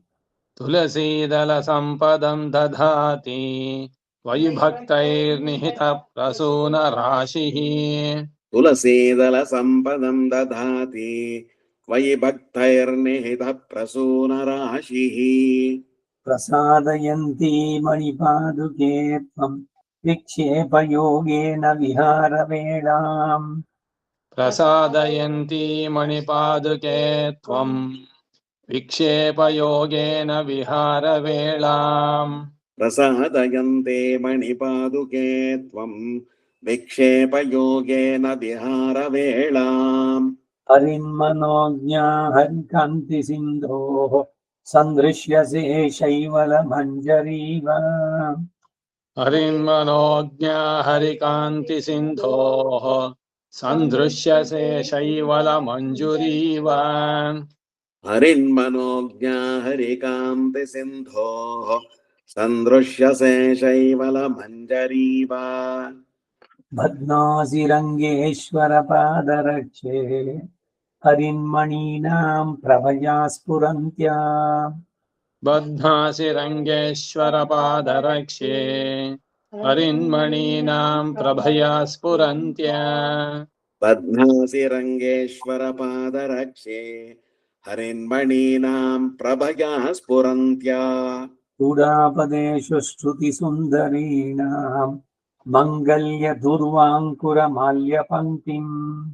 [SPEAKER 2] तुलसीदल संपदं दधाति त्वयि भक्तैर्निहितः प्रसूनराशिः.
[SPEAKER 3] तुलसीदल संपदं दधाति त्वयि भक्तैर्निहितः प्रसूनराशिः.
[SPEAKER 1] प्रसादयन्ती मणिपादुके त्वं विक्षेपयोगेन विहारवेळाम्.
[SPEAKER 2] प्रसादयन्ती मणिपादुके त्वं विक्षेपयोगेन विहारवेळाम्.
[SPEAKER 3] प्रसादयन्ते मणिपादुके त्वं विक्षेपयोगेन विहारवेळाम्.
[SPEAKER 1] हरिन्मनोज्ञा हरिकान्तिसिन्धोः सन्दृश्यसे शैवलमञ्जरीव.
[SPEAKER 2] हरिन्मनोज्ञा हरिकान्तिसिन्धोः सन्दृश्यसे शैवलमञ्जुरीव.
[SPEAKER 3] हरिन्मनोज्ञा हरिकान्तिसिन्धोः सन्दृश्यसे शैवलमञ्जरीव.
[SPEAKER 1] भग्नासि रङ्गेश्वर पादरक्षे हरिन्मणीनां प्रभया स्फुरन्त्या.
[SPEAKER 2] बध्नासि रङ्गेश्वर पादरक्षे हरिन्मणीनां प्रभया स्फुरन्त्या.
[SPEAKER 3] बध्नासि रङ्गेश्वर पादरक्षे हरिन्मणीनां प्रभया स्फुरन्त्या.
[SPEAKER 1] चूडापदेषु श्रुतिसुन्दरीणां मङ्गल्यदुर्वाङ्कुरमाल्यपङ्क्तिम्.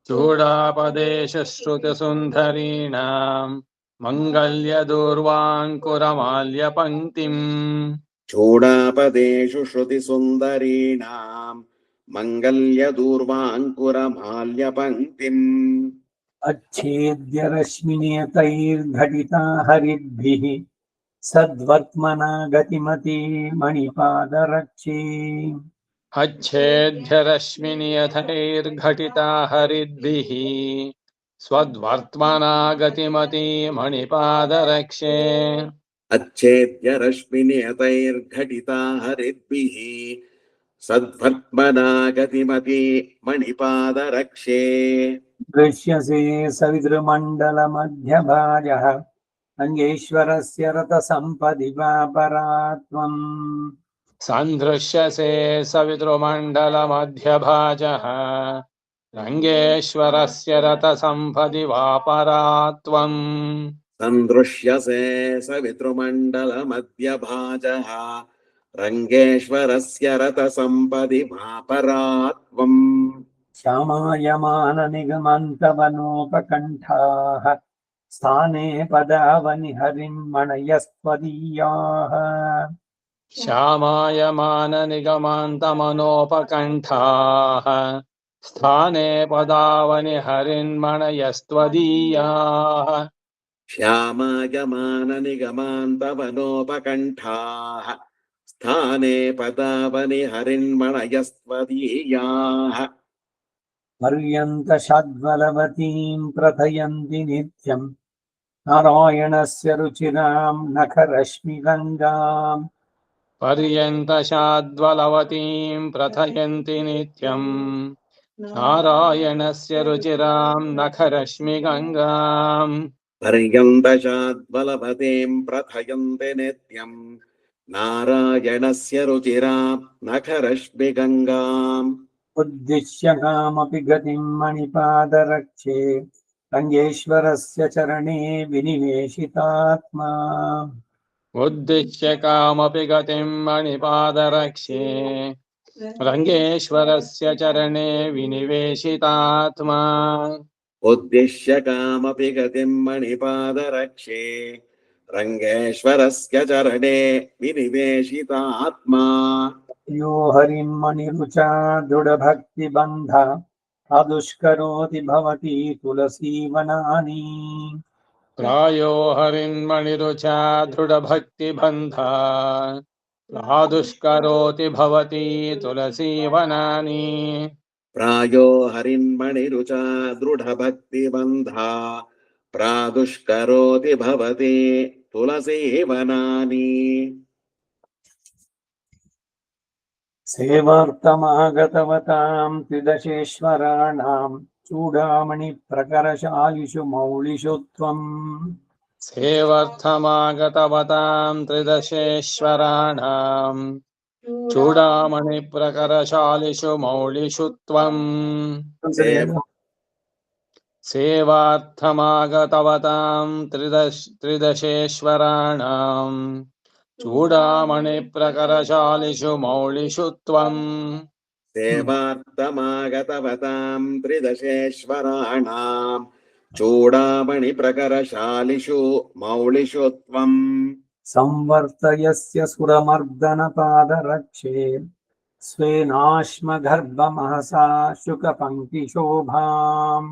[SPEAKER 2] चूडापदेशु श्रुतिसुन्दरीणां मङ्गल्यदूर्वाङ्कुरमाल्यपङ्क्तिम्.
[SPEAKER 3] चूडापदेषु श्रुतिसुन्दरीणां मङ्गल्यदूर्वाङ्कुरमाल्यपङ्क्तिम्.
[SPEAKER 1] अच्छेद्य रश्मिनियतैर्घटिता हरिद्भिः सद्वर्त्मना गतिमती मणिपादरक्षे.
[SPEAKER 2] अच्छेद्य रश्मिनियथैर्घटिता हरिद्भिः स्वद्वर्त्मना गतिमती मणिपादरक्षे.
[SPEAKER 3] अच्छेद्य रश्मिनियतैर्घटिता हरिद्भिः सद्भर्त्मना गतिमपि मणिपादरक्षे
[SPEAKER 1] दृश्यसे सवितृमण्डलमध्यभाजः रङ्गेश्वरस्य रथसम्पदि वा परात्वम्
[SPEAKER 2] सन्दृश्यसे सवितृमण्डलमध्यभाजः रङ्गेश्वरस्य रथसम्पदि वा परात्वम्
[SPEAKER 3] सन्दृश्यसे सवितृमण्डलमध्यभाजः रङ्गेश्वरस्य रथसम्पदि मापरात्वम्
[SPEAKER 1] श्यामायमाननिगमन्तवनोपकण्ठाः स्थाने पदावनि हरिन्मणयस्त्वदीयाः
[SPEAKER 2] श्यामायमाननिगमान्तमनोपकण्ठाः स्थाने पदावनि हरिन्मणयस्त्वदीयाः
[SPEAKER 3] श्यामायमाननिगमान्तवनोपकण्ठाः स्थाने पदावनि हरिन्मणयस्त्वदीयाः
[SPEAKER 1] पर्यन्तषड्वलवतीं प्रथयन्ति नित्यम् नारायणस्य रुचिराम् नखरश्मिगङ्गाम्
[SPEAKER 2] पर्यन्तशाद्वलवतीं प्रथयन्ति नित्यम् नारायणस्य रुचिरां नखरश्मिगङ्गाम्
[SPEAKER 3] पर्यन्तशाद्बलवतीं प्रथयन्ति नित्यम् नारायणस्य रुचिराम् नखरश्मिगङ्गाम्
[SPEAKER 1] उद्दिश्य कामपि गतिं मणिपादरक्षे रङ्गेश्वरस्य चरणे विनिवेशितात्मा
[SPEAKER 2] उद्दिश्य कामपि गतिं मणिपादरक्षे रङ्गेश्वरस्य चरणे विनिवेशितात्मा
[SPEAKER 3] उद्दिश्य कामपि गतिं मणिपादरक्षे रङ्गेश्वरस्य चरणे विनिवेशितात्मा
[SPEAKER 1] यो हरिन्मणिरुचा दृढभक्तिबन्धा आदुष्करोति भवती तुलसीवनानि
[SPEAKER 2] प्रायो हरिन्मणिरुचा दृढभक्तिबन्धा प्रादुष्करोति भवती तुलसीवनानि
[SPEAKER 3] प्रायो हरिन्मणिरुचा दृढभक्तिबन्धा प्रादुष्करोति भवते तुलसीवनानि
[SPEAKER 1] सेवार्थमागतवतां त्रिदशेश्वराणां चूडामणिप्रकरशालिषु मौलिषु त्वम्
[SPEAKER 2] सेवर्थमागतवतां त्रिदशेश्वराणां चूडामणिप्रकरशालिषु मौलिषु त्वम् सेवार्थमागतवतां त्रिदशेश्वराणां चूडामणिप्रकरशालिषु मौलिषु त्वम्
[SPEAKER 3] सेवार्थमागतवतां त्रिदशेश्वराणां चूडामणिप्रकरशालिषु मौलिषु त्वम्
[SPEAKER 1] संवर्तयस्य सुरमर्दनपादरक्षे स्वेनाश्मगर्भमहसा शुकपङ्क्तिशोभाम्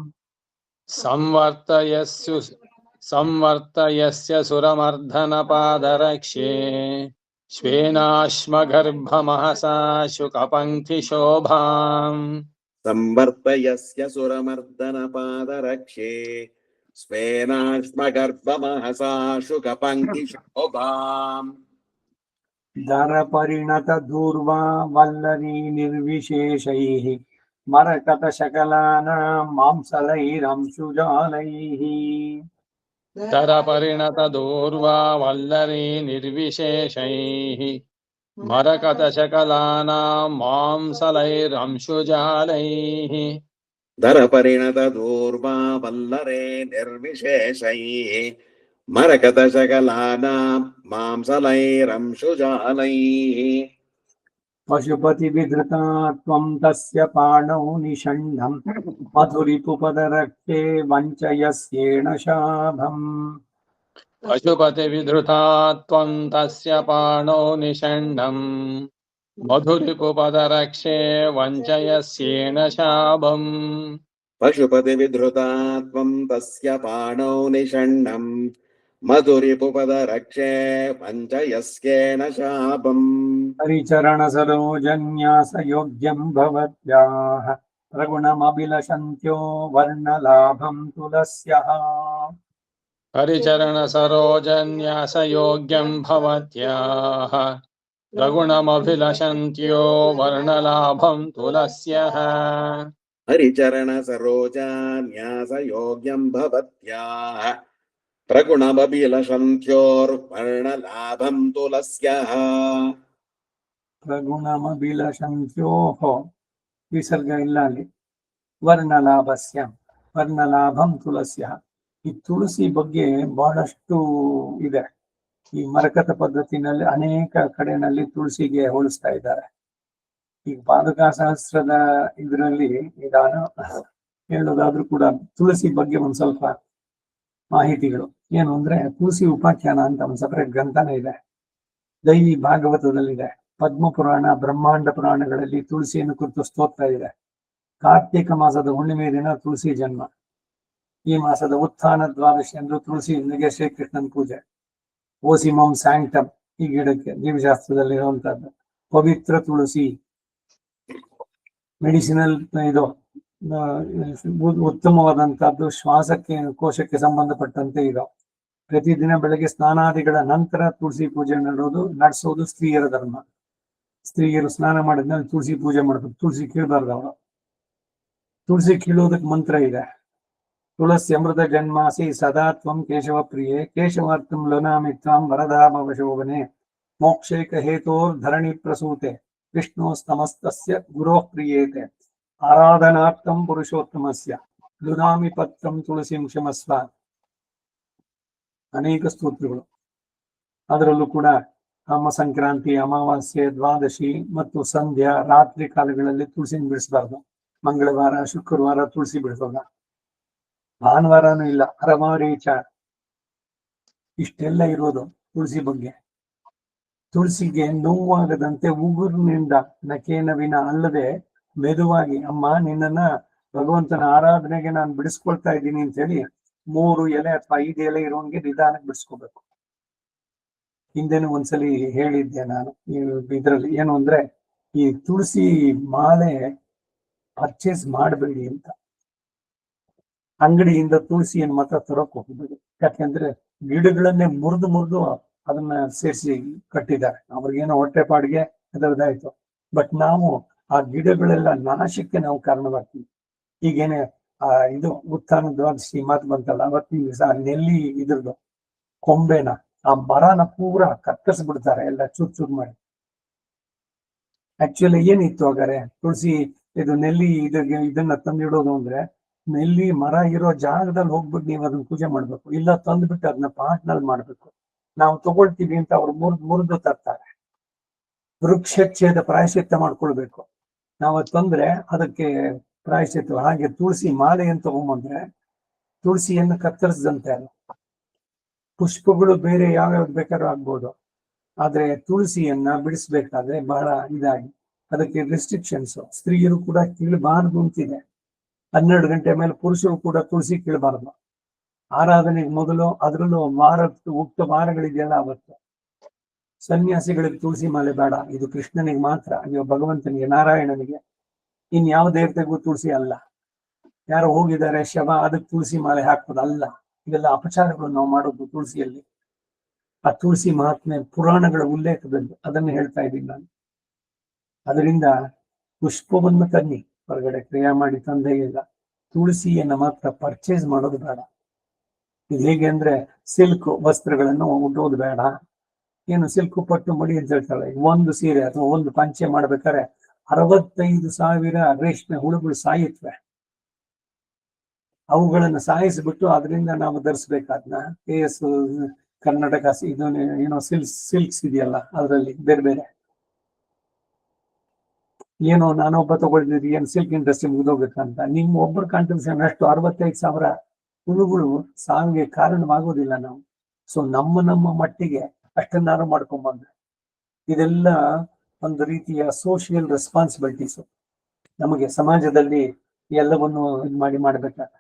[SPEAKER 2] संवर्तयस्य सुरमर्दनपादरक्षे श्वेनाश्मगर्भमहसा शुकपङ्क्तिशोभाम्
[SPEAKER 3] संवर्तयस्य सुरमर्दनपादरक्षे स्वेनाश्मगर्भमहसा शुकपङ्क्तिशोभाम्
[SPEAKER 1] दरपरिणतदूर्वा वल्लरी निर्विशेषैः मरकतशकलानां मांसलैरंशुजालैः
[SPEAKER 2] दरपरिणतदूर्वा वल्लरी निर्विशेषैः मरकतशकलानां मांसलैरंशुजालैः
[SPEAKER 3] दरपरिणतदूर्वा वल्लरे निर्विशेषैः मरकतशकलानां मांसलैरंशुजालैः
[SPEAKER 1] पशुपतिविधृता त्वं तस्य पाणौ निषण्णम् मधुरिपुपदरक्ते वञ्चयस्येण शाभम्
[SPEAKER 2] पशुपतिविधृता त्वं तस्य पाणौ निषण्णम् मधुरिपुपदरक्षे वञ्चयस्येन शाभम्
[SPEAKER 3] पशुपतिविधृता त्वं तस्य पाणौ निषण्णम् मधुरिपुपदरक्षे वञ्चयस्येन शापम्
[SPEAKER 1] हरिचरणसरोजन्यासयोग्यं भवत्याः प्रगुणमभिलषन्त्यो वर्णलाभं तुलस्यः
[SPEAKER 2] हरिचरणसरोजन्यासयोग्यं भवत्याः ರಘುಣಮಭಿಲಷಂತ್ಯೋ ವರ್ಣಲಾಭಂ ತುಲಸ್ಯಃ
[SPEAKER 3] ಹರಿಚರಣ ಸರೋಜಾ ನ್ಯಾಸ ಯೋಗ್ಯಂ ಭವತ್ಯಾಃ ಪ್ರಗುಣಮಭಿಲಷಂತ್ಯೋರ್ವರ್ಣಲಾಭಂ ತುಲಸ್ಯಃ
[SPEAKER 1] ಪ್ರಗುಣಮಭಿಲಷಂತ್ಯೋಃ ವಿಸರ್ಗ ಇಲ್ಲ ಅಲ್ಲಿ. ವರ್ಣಲಾಭಸ್ಯ ವರ್ಣಲಾಭಂ ತುಳಸ್ಯ. ಈ ತುಳಸಿ ಬಗ್ಗೆ ಬಹಳಷ್ಟು ಇದೆ. ಈ ಮರಕತ ಪದ್ಧತಿನಲ್ಲಿ ಅನೇಕ ಕಡೆನಲ್ಲಿ ತುಳಸಿಗೆ ಹೋಲಿಸ್ತಾ ಇದ್ದಾರೆ. ಈಗ ಪಾದುಕಾ ಸಹಸ್ರದ ಇದರಲ್ಲಿ ನಾನು ಹೇಳೋದಾದ್ರೂ ಕೂಡ ತುಳಸಿ ಬಗ್ಗೆ ಒಂದ್ ಸ್ವಲ್ಪ ಮಾಹಿತಿಗಳು ಏನು ಅಂದ್ರೆ, ತುಳಸಿ ಉಪಾಖ್ಯಾನ ಅಂತ ಒಂದು ಸಪರೇಟ್ ಗ್ರಂಥನೇ ಇದೆ. ದೈವಿ ಭಾಗವತದಲ್ಲಿದೆ. ಪದ್ಮ ಪುರಾಣ, ಬ್ರಹ್ಮಾಂಡ ಪುರಾಣಗಳಲ್ಲಿ ತುಳಸಿಯನ್ನು ಕುರಿತು ಸ್ತೋತ್ರ ಇದೆ. ಕಾರ್ತಿಕ ಮಾಸದ ಹುಣ್ಣಿಮೆ ದಿನ ತುಳಸಿ ಜನ್ಮ. ಈ ಮಾಸದ ಉತ್ಥಾನ ದ್ವಾದಶಿ ಅಂದ್ರೂ ತುಳಸಿಯೊಂದಿಗೆ ಶ್ರೀಕೃಷ್ಣನ ಪೂಜೆ. ಓಸಿಮಮ್ ಸ್ಯಾಂಕ್ಟಮ್ ಈ ಗಿಡಕ್ಕೆ ಜೀವಶಾಸ್ತ್ರದಲ್ಲಿ ಇರುವಂತಹದ್ದು. ಪವಿತ್ರ ತುಳಸಿ ಮೆಡಿಸಿನಲ್ ಇದು ಉತ್ತಮವಾದಂತಹದ್ದು. ಶ್ವಾಸಕ್ಕೆ ಕೋಶಕ್ಕೆ ಸಂಬಂಧಪಟ್ಟಂತೆ ಇದು. ಪ್ರತಿದಿನ ಬೆಳಗ್ಗೆ ಸ್ನಾನಾದಿಗಳ ನಂತರ ತುಳಸಿ ಪೂಜೆ ನಡೆಸೋದು ಸ್ತ್ರೀಯರ ಧರ್ಮ. ಸ್ತ್ರೀಯರು ಸ್ನಾನ ಮಾಡಿದ್ಮೇಲೆ ತುಳಸಿ ಪೂಜೆ ಮಾಡ್ಬೇಕು. ತುಳಸಿ ಕೀಳ್ಬಾರ್ದು ಅವರು. ತುಳಸಿ ಕೀಳೋದಕ್ಕೆ ಮಂತ್ರ ಇದೆ. ತುಳಸಿ ಅಮೃತ ಜನ್ಮಾಸಿ ಸದಾ ತ್ವಂ ಕೇಶವ ಪ್ರಿಯೆ ಕೇಶವಾರ್ಥಂ ಲೋನಾಮಿ ತ್ವಾಂ ವರದಾ ಭವ ಶೋಭನೆ ಮೋಕ್ಷೈಕ ಹೇತೋರ್ ಧರಣಿ ಪ್ರಸೂತೆ ವಿಷ್ಣೋಸ್ತಮಸ್ತಸ್ಯ ಗುರೋಃ ಪ್ರಿಯೇತೆ ಆರಾಧನಾರ್ಥಂ ಪುರುಷೋತ್ತಮಸ್ಯ ಲುನಾಮಿ ಪತ್ರಂ ತುಳಸಿಂ ಕ್ಷಮಸ್ವ. ಅನೇಕ ಸ್ತೋತ್ರಗಳು. ಅದರಲ್ಲೂ ಕೂಡ ಅಮ್ಮ ಸಂಕ್ರಾಂತಿ, ಅಮಾವಾಸ್ಯೆ, ದ್ವಾದಶಿ ಮತ್ತು ಸಂಧ್ಯಾ ರಾತ್ರಿ ಕಾಲಗಳಲ್ಲಿ ತುಳಸಿನ ಬಿಡಿಸಬಾರ್ದು. ಮಂಗಳವಾರ, ಶುಕ್ರವಾರ ತುಳಸಿ ಬಿಡಿಸೋದ. ಭಾನುವಾರನೂ ಇಲ್ಲ. ಅರಮಾರೀಚ ಇಷ್ಟೆಲ್ಲ ಇರೋದು ತುಳಸಿ ಬಗ್ಗೆ. ತುಳಸಿಗೆ ನೋವಾಗದಂತೆ ಉಗುರಿನಿಂದ ನಕೇನವಿನ ಅಲ್ಲದೆ ಮೆದುವಾಗಿ, ಅಮ್ಮ ನಿನ್ನನ್ನ ಭಗವಂತನ ಆರಾಧನೆಗೆ ನಾನು ಬಿಡಿಸ್ಕೊಳ್ತಾ ಇದ್ದೀನಿ ಅಂತ ಹೇಳಿ 3 ಎಲೆ ಅಥವಾ 5 ಎಲೆ ಇರುವಂಗೆ ನಿಧಾನಕ್ಕೆ ಬಿಡಿಸ್ಕೋಬೇಕು. ಹಿಂದೆನೂ ಒಂದ್ಸಲಿ ಹೇಳಿದ್ದೆ ನಾನು ಇದ್ರಲ್ಲಿ. ಏನು ಅಂದ್ರೆ, ಈ ತುಳಸಿ ಮಾಲೆ ಪರ್ಚೇಸ್ ಮಾಡಬೇಡಿ ಅಂತ. ಅಂಗಡಿಯಿಂದ ತುಳಸಿಯನ್ನು ಮಾತ್ರ ತರೋಕ್ ಹೋಗ್ಬೇಡಿ. ಯಾಕೆಂದ್ರೆ ಗಿಡಗಳನ್ನೇ ಮುರಿದು ಅದನ್ನ ಸೇರಿಸಿ ಕಟ್ಟಿದ್ದಾರೆ. ಅವ್ರಿಗೇನೋ ಹೊಟ್ಟೆಪಾಡಿಗೆ ಅದರದಾಯ್ತು. ಬಟ್ ನಾವು ಆ ಗಿಡಗಳೆಲ್ಲ ನಾಶಕ್ಕೆ ನಾವು ಕಾರಣವಾಗ್ತೀವಿ. ಈಗೇನೆ ಇದು ಉತ್ಥಾನ ದ್ವಾದಶಿ ಮಾತು ಬಂತಲ್ಲ, ಅವತ್ತಿನ ದಿವಸ ನೆಲ್ಲಿ ಇದ್ರದ್ದು ಕೊಂಬೆನ, ಆ ಮರನ ಪೂರ ಕತ್ತರಿಸ್ಬಿಡ್ತಾರೆ ಎಲ್ಲ ಚೂರ್ ಮಾಡಿ. ಆಕ್ಚುಲಿ ಏನಿತ್ತು ಹಾಗಾದ್ರೆ ತುಳಸಿ ಇದು ನೆಲ್ಲಿ ಇದನ್ನ ತಂದಿಡೋದು ಅಂದ್ರೆ, ನೆಲ್ಲಿ ಮರ ಇರೋ ಜಾಗದಲ್ಲಿ ಹೋಗ್ಬಿಟ್ಟು ನೀವು ಅದನ್ನ ಪೂಜೆ ಮಾಡ್ಬೇಕು. ಇಲ್ಲ ತಂದ್ಬಿಟ್ಟು ಅದನ್ನ ಪಾಟ್ನಲ್ಲಿ ಮಾಡ್ಬೇಕು. ನಾವು ತಗೊಳ್ತೀವಿ ಅಂತ ಅವ್ರು ಮುರಿದು ತರ್ತಾರೆ. ವೃಕ್ಷಚ್ಛೇದ ಪ್ರಾಯಶ್ಚಿತ್ತ ಮಾಡ್ಕೊಳ್ಬೇಕು. ನಾವು ತಂದ್ರೆ ಅದಕ್ಕೆ ಪ್ರಾಯಶ್ಚಿತ್ತ. ಹಾಗೆ ತುಳಸಿ ಮಾಲೆಯನ್ನು ತಗೊಂಬಂದ್ರೆ ತುಳಸಿಯನ್ನು ಕತ್ತರಿಸದಂತೆ ಅಲ್ಲ. ಪುಷ್ಪಗಳು ಬೇರೆ ಯಾವ್ಯಾವ್ದು ಬೇಕಾದ್ರೂ ಆಗ್ಬೋದು. ಆದ್ರೆ ತುಳಸಿಯನ್ನ ಬಿಡಿಸ್ಬೇಕಾದ್ರೆ ಬಹಳ ಇದಾಗಿ ಅದಕ್ಕೆ ರೆಸ್ಟ್ರಿಕ್ಷನ್ಸ್. ಸ್ತ್ರೀಯರು ಕೂಡ ಕೀಳಬಾರದು ಅಂತಿದೆ. 12 ಗಂಟೆ ಮೇಲೆ ಪುರುಷರು ಕೂಡ ತುಳಸಿ ಕೀಳಬಾರದು. ಆರಾಧನೆಗೆ ಮೊದಲು, ಅದರಲ್ಲೂ ಉಕ್ತ ವಾರಗಳಿದೆಯಲ್ಲ ಅವತ್ತು. ಸನ್ಯಾಸಿಗಳಿಗೆ ತುಳಸಿ ಮಾಲೆ ಬೇಡ. ಇದು ಕೃಷ್ಣನಿಗೆ ಮಾತ್ರ, ಅಯ್ಯೋ ಭಗವಂತನಿಗೆ, ನಾರಾಯಣನಿಗೆ. ಯಾವ ದೇವತೆಗೂ ತುಳಸಿ ಅಲ್ಲ. ಯಾರೋ ಹೋಗಿದ್ದಾರೆ ಶವ, ಅದಕ್ಕೆ ತುಳಸಿ ಮಾಲೆ ಹಾಕೋದು ಅಲ್ಲ. ಇದೆಲ್ಲ ಅಪಚಾರಗಳು ನಾವು ಮಾಡೋದು ತುಳಸಿಯಲ್ಲಿ. ಆ ತುಳಸಿ ಮಹಾತ್ಮೆ ಪುರಾಣಗಳ ಉಲ್ಲೇಖದಲ್ಲಿ ಅದನ್ನು ಹೇಳ್ತಾ ಇದ್ದೀನಿ ನಾನು. ಅದರಿಂದ ಪುಷ್ಪವನ್ನು ತನ್ನಿ, ಹೊರಗಡೆ ಕ್ರಿಯೆ ಮಾಡಿ ತಂದೆ ಇಲ್ಲ. ತುಳಸಿಯನ್ನ ಮಾತ್ರ ಪರ್ಚೇಸ್ ಮಾಡೋದು ಬೇಡ. ಇದು ಹೇಗೆ ಅಂದ್ರೆ, ಸಿಲ್ಕ್ ವಸ್ತ್ರಗಳನ್ನು ಉಡೋದು ಬೇಡ. ಏನು ಸಿಲ್ಕ್ ಪಟ್ಟು ಮಡಿ ಅಂತ ಹೇಳ್ತಾಳೆ. ಒಂದು ಸೀರೆ ಅಥವಾ ಒಂದು ಪಂಚೆ ಮಾಡ್ಬೇಕಾದ್ರೆ 65,000 ರೇಷ್ಮೆ ಹುಳುಗಳು ಸಾಯುತ್ತವೆ. ಅವುಗಳನ್ನು ಸಾಯಿಸಿಬಿಟ್ಟು ಅದರಿಂದ ನಾವು ಧರಿಸ್ಬೇಕಾದ್ನ KS ಕರ್ನಾಟಕ ಇದು ಏನೋ ಸಿಲ್ಕ್ಸ್ ಇದೆಯಲ್ಲ, ಅದರಲ್ಲಿ ಬೇರೆ ಬೇರೆ ಏನೋ ನಾನೊಬ್ಬ ತಗೊಳ್ತಿದ್ವಿ, ಏನು ಸಿಲ್ಕ್ ಇಂಡಸ್ಟ್ರಿ ಮುಗಿದೋಗ್ಬೇಕಂತ. ನಿಮ್ಮ ಒಬ್ಬರ ಕಾಂಟ್ರಿಬ್ಯೂಷನ್ ಅಷ್ಟು 65,000 ಹುಳುಗಳು ಸಾವಿಗೆ ಕಾರಣವಾಗೋದಿಲ್ಲ ನಾವು. ಸೊ ನಮ್ಮ ಮಟ್ಟಿಗೆ ಅಷ್ಟನ್ನಾರು ಮಾಡ್ಕೊಂಡ್ಬಂದ್ರೆ, ಇದೆಲ್ಲ ಒಂದು ರೀತಿಯ ಸೋಷಿಯಲ್ ರೆಸ್ಪಾನ್ಸಿಬಿಲಿಟೀಸ್. ನಮಗೆ ಸಮಾಜದಲ್ಲಿ ಎಲ್ಲವನ್ನು ಇದು ಮಾಡ್ಬೇಕಾಗ.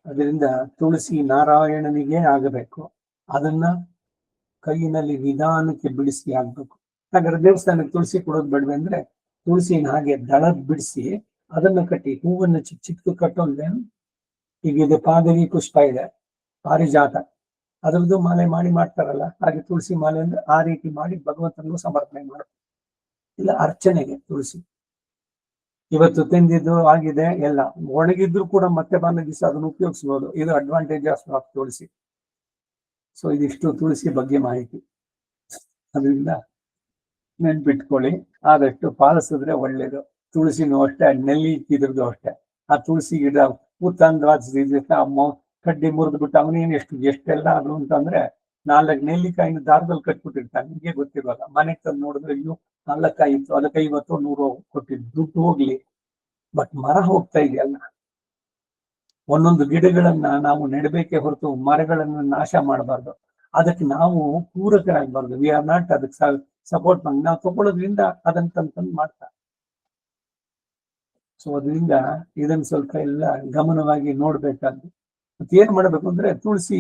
[SPEAKER 1] ಅದರಿಂದ ತುಳಸಿ ನಾರಾಯಣನಿಗೆ ಆಗಬೇಕು. ಅದನ್ನ ಕೈಯಿನಲ್ಲಿ ನಿಧಾನಕ್ಕೆ ಬಿಡಿಸಿ ಆಗ್ಬೇಕು. ಹಾಗಾದ್ರೆ ದೇವಸ್ಥಾನಕ್ಕೆ ತುಳಸಿ ಕೊಡೋದು ಬೇಡವೆ ಅಂದ್ರೆ, ತುಳಸಿನ ಹಾಗೆ ದಳ ಬಿಡಿಸಿ ಅದನ್ನ ಕಟ್ಟಿ, ಹೂವನ್ನು ಚಿಕ್ಕ ಕಟ್ಟೋದ್ರೆ, ಈಗ ಇದು ಪಾದವಿ ಪುಷ್ಪ ಇದೆ, ಪಾರಿಜಾತ, ಅದ್ರದ್ದು ಮಾಲೆ ಮಾಡಿ ಮಾಡ್ತಾರಲ್ಲ, ಹಾಗೆ ತುಳಸಿ ಮಾಲೆ ಅಂದ್ರೆ ಆ ರೀತಿ ಮಾಡಿ ಭಗವಂತನಿಗೂ ಸಮರ್ಪಣೆ ಮಾಡು. ಇಲ್ಲ ಅರ್ಚನೆಗೆ ತುಳಸಿ ಇವತ್ತು ತಿಂದಿದ್ದು ಆಗಿದೆ ಎಲ್ಲ ಒಣಗಿದ್ರು ಕೂಡ ಮತ್ತೆ ಬಂದ ದಿವಸ ಅದನ್ನು ಉಪಯೋಗಿಸ್ಬೋದು. ಇದು ಅಡ್ವಾಂಟೇಜ್ ಆಫ್ ತುಳಸಿ. ಸೊ ಇದಿಷ್ಟು ತುಳಸಿ ಬಗ್ಗೆ ಮಾಹಿತಿ. ಅದರಿಂದ ನೆನ್ಪಿಟ್ಕೊಳ್ಳಿ, ಆದಷ್ಟು ಪಾಲಿಸಿದ್ರೆ ಒಳ್ಳೇದು. ತುಳಸಿನೂ ಅಷ್ಟೇ, ನೆಲ್ಲಿ ಇದ್ರದ್ದು ಅಷ್ಟೇ. ಆ ತುಳಸಿ ಗಿಡ ಅಮ್ಮ ಕಡ್ಡಿ ಮುರಿದು ಬಿಟ್ಟು ಅವನೇನು ಎಷ್ಟೆಲ್ಲ ಆದ್ರು ಅಂತಂದ್ರೆ 4 ನೆಲ್ಲಿಕಾಯಿನ ದಾರದಲ್ಲಿ ಕಟ್ಬಿಟ್ಟಿರ್ತಾನೆ. ನಿಮಗೆ ಗೊತ್ತಿರೋಲ್ಲ. ಮನೆಗೆ ತಂದು ನೋಡಿದ್ರೆ ಇನ್ನು 4 ಇತ್ತು, ಅದಕ್ಕೆ 50 100 ಕೊಟ್ಟಿದ್ದು ದುಡ್ಡು ಹೋಗ್ಲಿ, ಬಟ್ ಮರ ಹೋಗ್ತಾ ಇದೆಯಲ್ಲ. ಒಂದೊಂದು ಗಿಡಗಳನ್ನ ನಾವು ನೆಡಬೇಕೇ ಹೊರತು ಮರಗಳನ್ನ ನಾಶ ಮಾಡಬಾರ್ದು. ಅದಕ್ಕೆ ನಾವು ಪೂರಕರಾಗಬಾರ್ದು. ವಿ ಆರ್ ನಾಟ್ ಅದಕ್ಕೆ ಸಪೋರ್ಟ್ ಮಾಡಿ ನಾವು ತಗೊಳ್ಳೋದ್ರಿಂದ ಅದನ್ನ ತಂದು ಮಾಡ್ತಾ. ಸೊ ಅದರಿಂದ ಇದನ್ನ ಸ್ವಲ್ಪ ಎಲ್ಲ ಗಮನವಾಗಿ ನೋಡ್ಬೇಕಾದ್ದು. ಮತ್ತೆ ಏನ್ ಮಾಡ್ಬೇಕು ಅಂದ್ರೆ, ತುಳಸಿ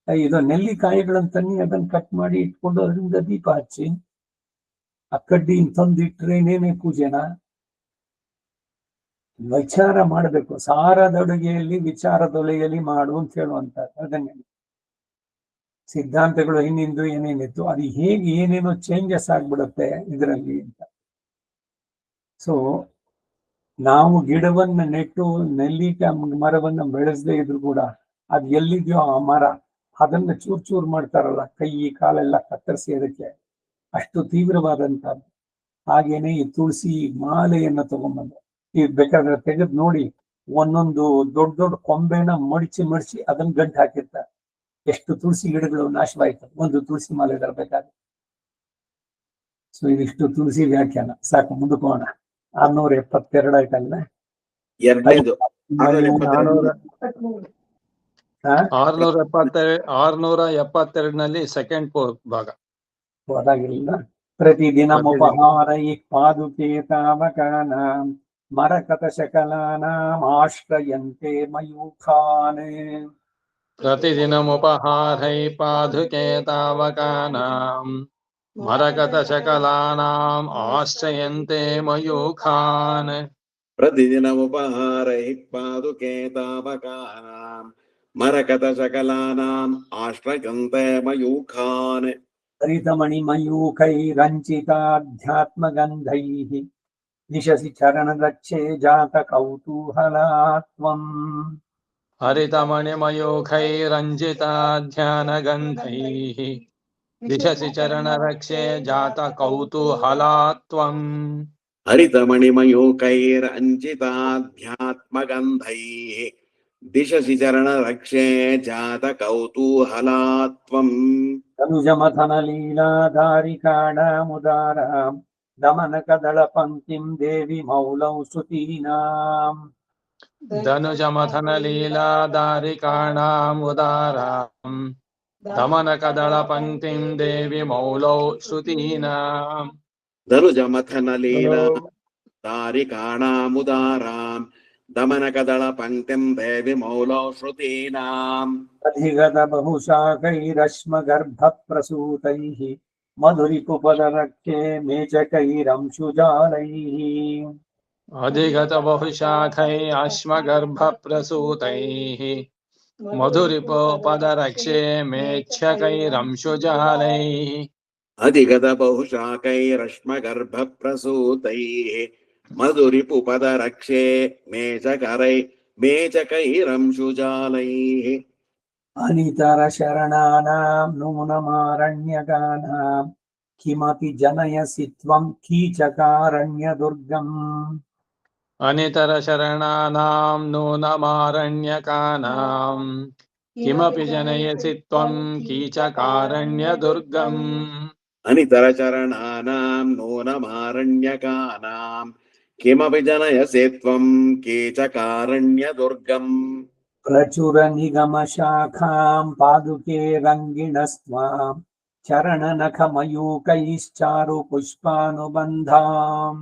[SPEAKER 1] ಇದು ನೆಲ್ಲಿಕಾಯಿಗಳನ್ನ ತನ್ನಿ ಅದನ್ನ ಕಟ್ ಮಾಡಿ ಇಟ್ಕೊಂಡು ಅದರಿಂದ ದೀಪ ಹಚ್ಚಿ ಆ ಕಡ್ಡಿ ತಂದಿಟ್ರೆ ಏನೇನೇ ಪೂಜೆನ ವಿಚಾರ ಮಾಡಬೇಕು. ಸಾರದಡುಗೆಯಲ್ಲಿ ವಿಚಾರದೊಲೆಯಲ್ಲಿ ಮಾಡು ಅಂತ ಹೇಳುವಂತ ಅದನ್ನೇ ಸಿದ್ಧಾಂತಗಳು ಹಿಂದಿಂದು ಏನೇನಿತ್ತು ಅದು ಹೇಗೆ ಏನೇನೋ ಚೇಂಜಸ್ ಆಗ್ಬಿಡುತ್ತೆ ಇದರಲ್ಲಿ ಅಂತ. ಸೊ ನಾವು ಗಿಡವನ್ನ ನೆಟ್ಟು ನೆಲ್ಲಿಕಾಯಿ ಮರವನ್ನ ಬೆಳೆಸದೇ ಇದ್ರು ಕೂಡ ಅದು ಎಲ್ಲಿದೆಯೋ ಆ ಮರ ಅದನ್ನ ಚೂರ್ ಮಾಡ್ತಾರಲ್ಲ, ಕೈ ಕಾಲೆಲ್ಲ ಕತ್ತರಿಸಿ ಅದಕ್ಕೆ ಅಷ್ಟು ತೀವ್ರವಾದಂತದ್ದು. ಹಾಗೇನೆ ಈ ತುಳಸಿ ಮಾಲೆಯನ್ನ ತಗೊಂಡ್ಬಂದು ಈ ಬೇಕಾದ್ರೆ ತೆಗೆದು ನೋಡಿ, ಒಂದೊಂದು ದೊಡ್ಡ ದೊಡ್ಡ ಕೊಂಬೆನ ಮಡಿಚಿ ಅದನ್ನ ಗಂಟು ಹಾಕಿರ್ತಾರೆ. ಎಷ್ಟು ತುಳಸಿ ಗಿಡಗಳು ನಾಶವಾಯ್ತು ಒಂದು ತುಳಸಿ ಮಾಲೆ ತರಬೇಕಾದ್ರೆ. ಸೊ ಇದಿಷ್ಟು ತುಳಸಿ ವ್ಯಾಖ್ಯಾನ. ಸಾಕು, ಮುಂದಕ್ಕೆ ಹೋಗೋಣ. 672 ಆಯ್ತಲ್ಲ.
[SPEAKER 3] ಎರಡನೇದು
[SPEAKER 2] 672ನಲ್ಲಿ ಸೆಕೆಂಡ್ ಭಾಗ
[SPEAKER 1] ಅದಾಗಿಲ್ಲ. ಪ್ರತಿದಿನ ಉಪಹಾರೈ ಪಾದುಕೆ ತಾವಕಾನ ಮರಕತ ಶಕಲಾನಾಂ ಆಶ್ರಯಂತೆ ಮಯೂಖಾನೇ.
[SPEAKER 2] ಪ್ರತಿದಿನಮುಪಹಾರೈ ಪಾದುಕೆ ತಾವಕಾನಾಂ ಮರಕತ ಶಕಲಾನಾಂ ಆಶ್ರಯಂತೆ ಮಯೂಖಾನ್.
[SPEAKER 3] ಪ್ರತಿದಿನಮುಪಹಾರೈ ಪಾದುಕೆ ತಾವಕಾನಾಂ ಮರಕತ ಶಕಲಾನಾಂ ಆಶ್ರಯಂತೆ ಮಯೂಖಾನ್.
[SPEAKER 1] ಹರಿತಮಣಿಮಯೂಖೈರಂಚಿತಾಧ್ಯಾತ್ಮಗಂಧೈಃ ದಿಶಸಿ ಚರಣರಕ್ಷೆ ಜಾತ ಕೌತೂಹಲಾತ್ವಂ.
[SPEAKER 2] ಹರಿತಮಣಿಮಯೂಖೈರಂಜಿತಾಧ್ಯಾನಗಂಧೈಃ ದಿಶಸಿ ಚರಣರಕ್ಷೆ ಜಾತ ಕೌತೂಹಲಾತ್ವಂ.
[SPEAKER 3] ಹರಿತಮಣಿಮಯೂಖೈರಂಚಿತಾಧ್ಯಾತ್ಮಗಂಧೈಃ ದಿಶಸಿ ಚರಣರಕ್ಷೆ ಜಾತ ಕೌತೂಹಲಾತ್ವಂ.
[SPEAKER 1] ತನುಜಮಥನಲೀಲಾಧಾರಿಕಾಣಾಮುದಾರಾಂ ದಮನಕದಳ ಪಂಕ್ತಿಂ ದೇವಿ ಮೌಲೌ ಸ್ತುತೀನಾಂ.
[SPEAKER 2] ಧನುಜಮಥನಲೀಲಾಧಾರಿಕಾಣಾಮುದಾರಾಂ ದಮನಕದಳ ಪಂಕ್ತಿಂ ದೇವಿ ಮೌಲೌ ಶ್ರುತೀನಾಂ.
[SPEAKER 3] ಧನುಜಮಥನಲೀಲಾಧಾರಿಕಾಣಾಮುದಾರಾಂ ದಮನಕದಳ ಪಂಕ್ತಿಂ ದೇವಿ ಮೌಲೌ ಶ್ರುತೀನಾಂ.
[SPEAKER 1] ಅಧಿಗತ ಬಹುಶಾಖೈರಶ್ಮಗರ್ಭ ಪ್ರಸೂತೈಃ ಮಧುರಿಪುಪದರಕ್ಕೆ ಮೇಚಕೈರಂಶುಜಾಲೈಃ.
[SPEAKER 2] ಅಧಿಗತ ಬಹುಶಾಖೈ ಅಶ್ಮಗರ್ಭ ಪ್ರಸೂತೈಃ ಮಧುರಿಪೋಪದರಕ್ಷೆ ಮೇಚ್ಛಕೈರಂಶುಜಾಲೈಃ.
[SPEAKER 3] ಅಧಿಗತ ಬಹುಶಾಖೈರಶ್ಮಗರ್ಭ ಪ್ರಸೂತೈಃ ಮಧುರಿಪುಪದರಕ್ಷೆ ಮೇಚಕೈರಂಶುಜಾಲೈಃ.
[SPEAKER 1] ಅನಿತರ ಶರಣಾನಾಂ ನೂನಮಾರಣ್ಯಗಾನಾಂ ಕಿಮಪಿ ಜನಯಸಿ ತ್ವಂ ಕೀಚಕಾರಣ್ಯದುರ್ಗಂ.
[SPEAKER 2] ಅನಿತರ ಶರಣಾನಾಂ ನೂನಮಾರಣ್ಯಕಾನಾಂ ಕಿಮಪಿ ಜನಯಸಿ ತ್ವಂ ಕೀಚಕಾರಣ್ಯದುರ್ಗಂ.
[SPEAKER 3] ಅನಿತರ ಶರಣಾನಾಂ ನೂನಮಾರಣ್ಯಕಾನಾಂ ಕಿಮಪಿ ಜನಯಸಿ ತ್ವಂ ಕೀಚಕಾರಣ್ಯದುರ್ಗಂ.
[SPEAKER 1] ಪ್ರಚುರ ನಿಗಮ ಶಾಖಾಂ ಪಾದುಕೆ ರಂಗಿಣಸ್ತ್ವಾಂ ಚರಣನಖಮಯೂಕೈಶ್ಚಾರು ಪುಷ್ಪಾನುಬಂಧಾಂ.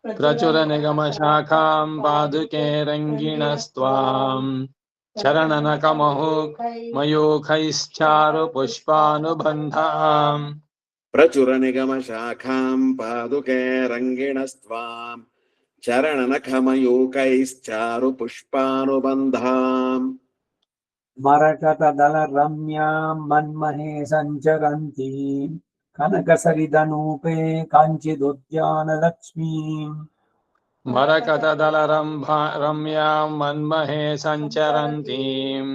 [SPEAKER 2] ಪ್ರಚುರ ನಿಗಮ ಶಾಖಾಂ ಪಾದುಕೆ ರಂಗಿಣಸ್ತ್ವಾಂ ಚರಣನಖಮಯೂಖೈಶ್ಚಾರು ಪುಷ್ಪಾನುಬಂಧಾಂ.
[SPEAKER 3] ಪ್ರಚುರ ನಿಗಮ ಶಾಖಾಂ ಪಾದುಕೆ ರಂಗಿಣಸ್ತ್ವಾಂ ಚರಣನಖಮಯೂಕೈಶ್ಚಾರು ಪುಷ್ಪಾನುಬಂಧಾಂ.
[SPEAKER 1] मरकतदल रम्यां मन्महे सञ्चरन्ती कनकसरिदनूपे काञ्चिदुद्यानलक्ष्मीम्
[SPEAKER 2] रम्यां मन्महे सञ्चरन्तीं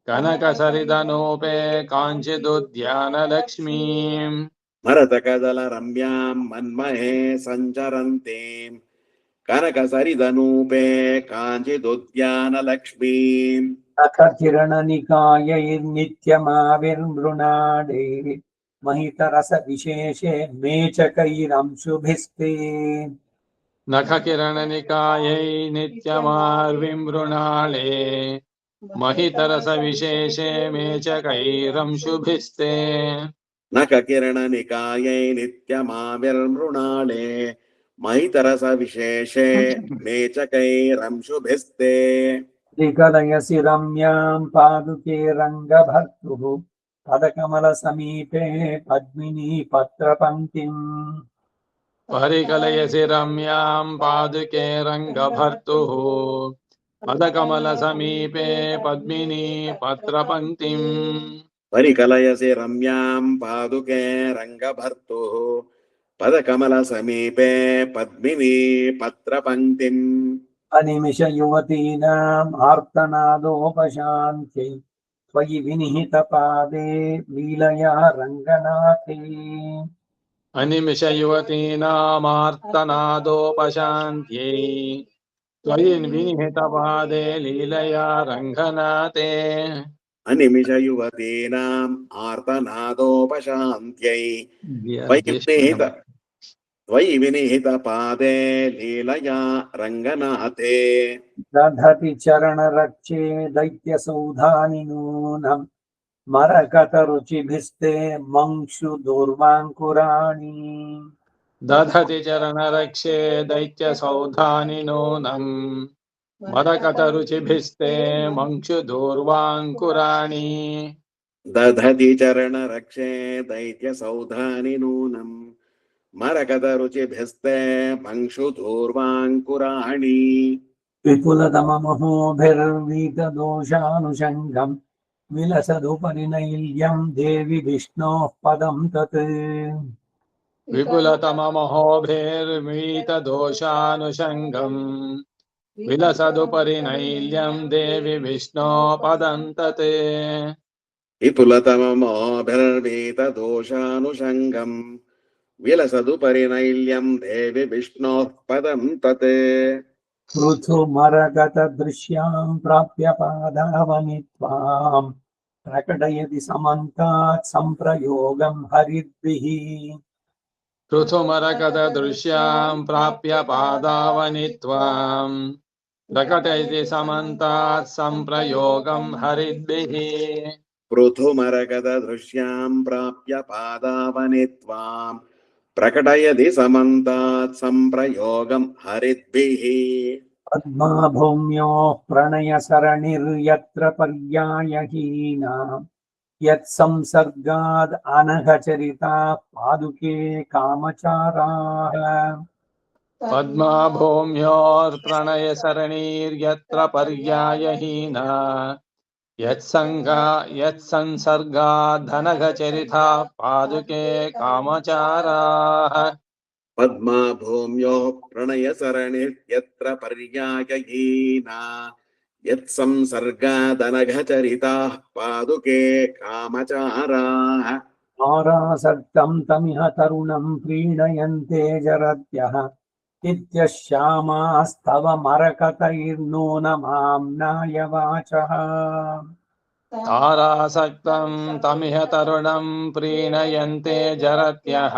[SPEAKER 2] कनकसरिदनूपे काञ्चिदुद्यानलक्ष्मीम्
[SPEAKER 3] मरतकदल रम्यां मन्महे सञ्चरन्तीं कनकसरिदनूपे काञ्चिदुद्यानलक्ष्मीम्
[SPEAKER 1] नखकिरणनिकायैर्नित्यमाविर्मृणाडे महितरसविशेषे मेचकैरंशुभिस्ते
[SPEAKER 2] नखकिरणनिकायै नित्यमार्विमृणाले महितरसविशेषे मेचकैरंशुभिस्ते
[SPEAKER 3] नखकिरणनिकायै नित्यमाविर्मृणाले महितरसविशेषे मेचकैरंशुभिस्ते
[SPEAKER 1] त्रिकलयसि रम्यां पादुके रङ्गभर्तुः पदकमलसमीपे पद्मिनी पत्रपङ्क्तिम्
[SPEAKER 2] परिकलयसि रम्यां पादुके रङ्गभर्तुः पदकमलसमीपे पद्मिनी पत्रपङ्क्तिम्
[SPEAKER 3] परिकलयसि रम्यां पादुके रङ्गभर्तुः पदकमलसमीपे पद्मिनी पत्रपङ्क्तिम्
[SPEAKER 1] अनिमिषयुवतीनाम् आर्तनादोपशान्त्यै त्वयि विनिहितपादे लीलया रङ्गनाथे
[SPEAKER 2] अनिमिषयुवतीनामार्तनादोपशान्त्यै त्वयि विनिहितपादे लीलया रङ्गनाथे
[SPEAKER 3] अनिमिषयुवतीनाम् आर्तनादोपशान्त्यै त्वयि विनिहितपादे लीलया रङ्गनाथे
[SPEAKER 1] दधति चरणरक्षे दैत्यसौधानि नूनम् मरकतरुचिभिस्ते मंशु दूर्वाङ्कुराणि
[SPEAKER 2] दधति चरणरक्षे दैत्यसौधानि नूनम् मदकतरुचिभिस्ते मंशुदूर्वाङ्कुराणि
[SPEAKER 3] दधति चरणरक्षे दैत्यसौधानि नूनम् मरकतरुचिभिस्ते मंशुधूर्वाङ्कुराणि
[SPEAKER 1] विपुलतममहोभिर्वीतदोषानुषङ्गम् विलसदुपरिनैल्यम् देवि विष्णोः पदं तत्
[SPEAKER 2] विपुलतममहोभिर्वीतदोषानुषङ्गम् विलसदुपरिनैल्यम् देवि विष्णो पदं तत्
[SPEAKER 3] विपुलतममोभिर्वीतदोषानुषङ्गम् विलसदुपरिनैल्यम् देवि विष्णोः पदं तत्
[SPEAKER 1] पृथुमरगतदृश्याम् प्राप्य पादावनि त्वाम् प्रकटयति समन्तात् सम्प्रयोगम् हरिद्भिः
[SPEAKER 2] पृथुमरकदृश्यां प्राप्य पादावनि त्वाम् प्रकटयति समन्तात् सम्प्रयोगं हरिद्भिः
[SPEAKER 3] पृथुमरगतदृश्याम् प्राप्य पादावनि त्वाम् प्रकटयति समन्तात् सम्प्रयोगम् हरिद्भिः
[SPEAKER 1] पद्मा भूम्योः प्रणयसरणिर्यत्र पर्यायहीना यत्संसर्गाद् अनघचरिताः पादुके कामचाराः
[SPEAKER 2] पद्मा भूम्योर्प्रणयसरणीर्यत्र पर्यायहीना यत्संसर्गाद्धनघचरिता पादुके कामचाराः
[SPEAKER 3] पद्मा भूम्योः प्रणयसरणिर्यत्र पर्यायहीना यत्संसर्गादनघचरिताः पादुके कामचाराः
[SPEAKER 1] आरासक्तम् तमिह तरुणम् प्रीणयन्ते जरत्यः इत्यश्यामास्तव मरकतैर्नूनमाम्नाय वाचः
[SPEAKER 2] तारासक्तं तमिह तरुणं प्रीणयन्ते जरत्यः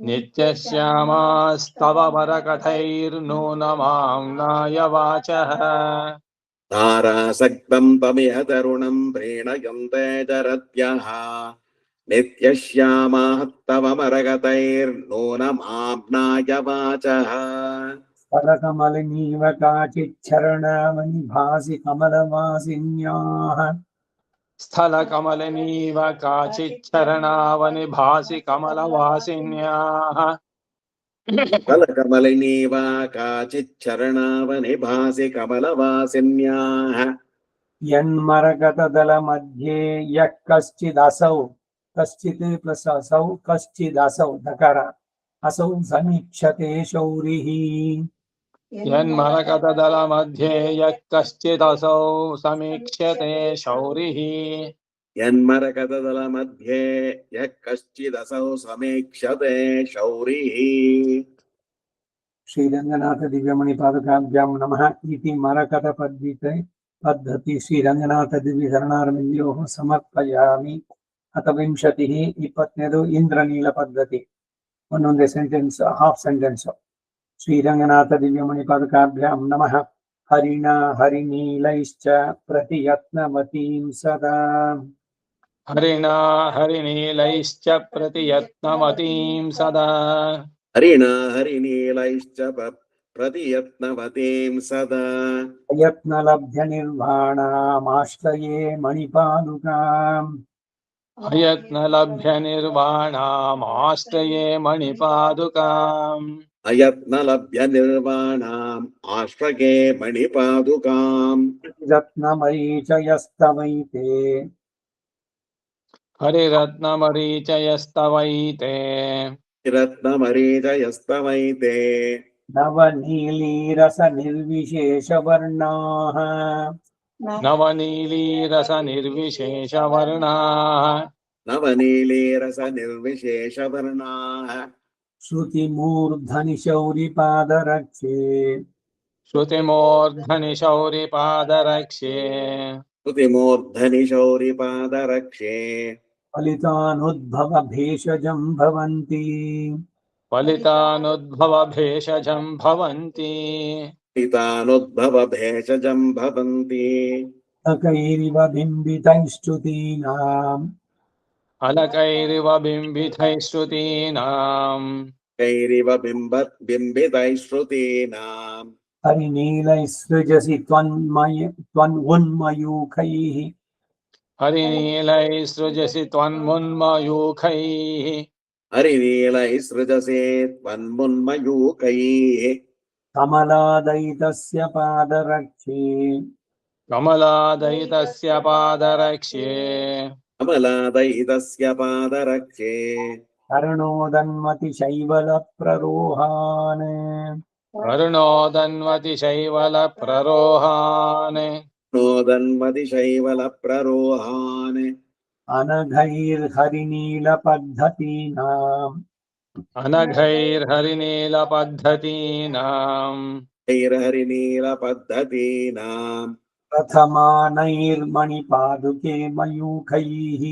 [SPEAKER 2] नित्यश्यामास्तव वरकथैर्नूनमाम्नाय वाचः
[SPEAKER 3] तारासक्तम् तमिह तरुणम् प्रीणयन्ते जरत्यः नित्यश्यामाः तव मरगतैर्नूनमाम्नाय वाचः
[SPEAKER 1] परकमलिनीव काचिच्छरणामणि भासि कमलवासिन्याः
[SPEAKER 2] स्थलकमलनीव काचिच्छरणावनिभासि कमलवासिन्याः
[SPEAKER 3] कलकमलिनीव काचिच्छरणावनिभासि कमलवासिन्याः
[SPEAKER 1] यन्मरकतदल मध्ये यः कश्चिदसौ कश्चित् प्लस असौ कश्चिदसौ दकार असौ समीक्षते शौरिः
[SPEAKER 2] यन्मरकतदल मध्ये यः कश्चिदसौ समीक्ष्यते शौरिः
[SPEAKER 3] यन्मरकतदल मध्ये यः कश्चिदसौ समीक्षते शौरिः
[SPEAKER 1] श्रीरंगनाथ दिव्यमणि पादुकाभ्यां नमः इति मरकत पद्धति श्रीरंगनाथ दिव्य शरणारविन्दयोः समर्पयामि अथ 20 22 इंद्रनील पद्धति ಒಂದೊಂದೇ ಸೆಂಟೆನ್ಸ್ ಹಾಫ್ ಸೆಂಟೆನ್ಸ್ ಶ್ರೀರಂಗನಾಥ ದಿವ್ಯಮಣಿ ಪಾದಕಾಭ್ಯಾಂ ನಮಃ ಹರಿಣ ಹರಿನೀಲೈಶ್ಚ ಪ್ರತಿಯತ್ನವತೀಂ ಸದಾ
[SPEAKER 2] हरिणा हरिनीलैश्च प्रतियत्नमतीं सदा
[SPEAKER 3] हरिणा हरिनीलैश्च प्रतियत्नवतीं सदा
[SPEAKER 1] प्रयत्नलभ्य निर्वाणामाश्रये मणिपादुकाम्
[SPEAKER 2] अयत्नलभ्य निर्वाणामाश्रये मणिपादुकाम्
[SPEAKER 3] अयत्नलभ्य निर्वाणाम् आश्रये मणिपादुकाम्
[SPEAKER 1] रत्नमरीचयस्तवैते
[SPEAKER 2] हरिरत्नमरीचयस्तवैते
[SPEAKER 3] रत्नमरीचयस्तवैते
[SPEAKER 1] नवनीलीरसनिर्विशेषवर्णाः
[SPEAKER 2] नवनीलीरसनिर्विशेषवर्णाः
[SPEAKER 3] नवनीलीरसनिर्विशेषवर्णाः
[SPEAKER 1] श्रुतिमूर्धनिशौरिपादरक्षे
[SPEAKER 2] श्रुतिमूर्धनिशौरिपादरक्ष्ये
[SPEAKER 3] श्रुतिमूर्धनि शौरिपादरक्षे
[SPEAKER 1] फलितानुद्भवभेषजं भवन्ति
[SPEAKER 2] फलितानुद्भवभेषजं भवन्ति
[SPEAKER 3] पितानुद्भवभेषजं भवन्ति
[SPEAKER 1] तकैरिव बिम्बितैश्च्युतीनाम्
[SPEAKER 2] अलकैरिव बिम्बितैश्रुतीनाम्
[SPEAKER 3] कैरिव बिम्बितैश्रुतीनाम्
[SPEAKER 1] हरिनीलैसृजसि त्वन्मुन्मयूखैः
[SPEAKER 2] हरिनीलैसृजसि त्वन्मुन्मयूखैः
[SPEAKER 3] हरिनीलैसृजसे त्वन्मुन्मयूखैः
[SPEAKER 1] कमलादयितस्य पादरक्षे
[SPEAKER 2] कमलादयितस्य पादरक्ष्ये
[SPEAKER 3] कमलादयितस्य पादरक्षे
[SPEAKER 1] कर्णोदन्मतिशैवलप्ररोहान्
[SPEAKER 2] करुणोदन्वति शैवलप्ररोहान्
[SPEAKER 3] नोदन्मतिशैवलप्ररोहान्
[SPEAKER 1] अनघैर्हरिनीलपद्धतीनाम्
[SPEAKER 2] अनघैर्हरिनीलपद्धतीनाम्
[SPEAKER 3] हरिनीलपद्धतीनाम्
[SPEAKER 1] प्रथमानैर्मणिपादुके मयूखैः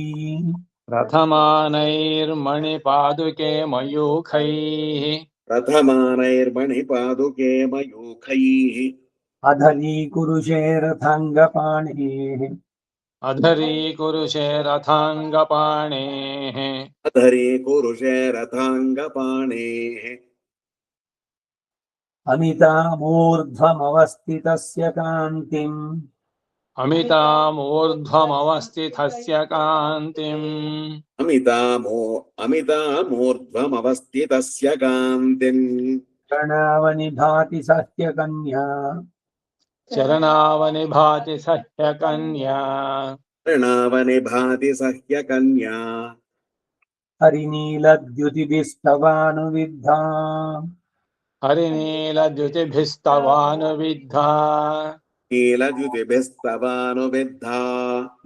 [SPEAKER 2] प्रथमानैर्मणिपादुके मयूखैः
[SPEAKER 3] प्रथमानैर्मणिपादुके मयूखैः
[SPEAKER 1] अधरीकुरुषे रथाङ्गपाणेः
[SPEAKER 2] अधरीकुरुषे रथाङ्गपाणेः
[SPEAKER 3] अधरीकुरुषे रथाङ्गपाणेः
[SPEAKER 1] अमितामूर्ध्वमवस्थितस्य कान्तिम्
[SPEAKER 2] अमितामूर्ध्वमवस्थितस्य कान्तिम्
[SPEAKER 3] अमितामूर्ध्वमवस्थितस्य कान्तिम्
[SPEAKER 1] कर्णावनिभाति सह्यकन्या
[SPEAKER 2] चरणावनिभाति सह्यकन्या
[SPEAKER 3] ऋणावनिभाति सह्यकन्या
[SPEAKER 1] हरिनीलद्युतिभिस्तवानुविद्धा
[SPEAKER 2] हरिनीलद्युतिभिस्तवानुविद्धा
[SPEAKER 3] नीलद्युतिभिस्तवानुविद्धा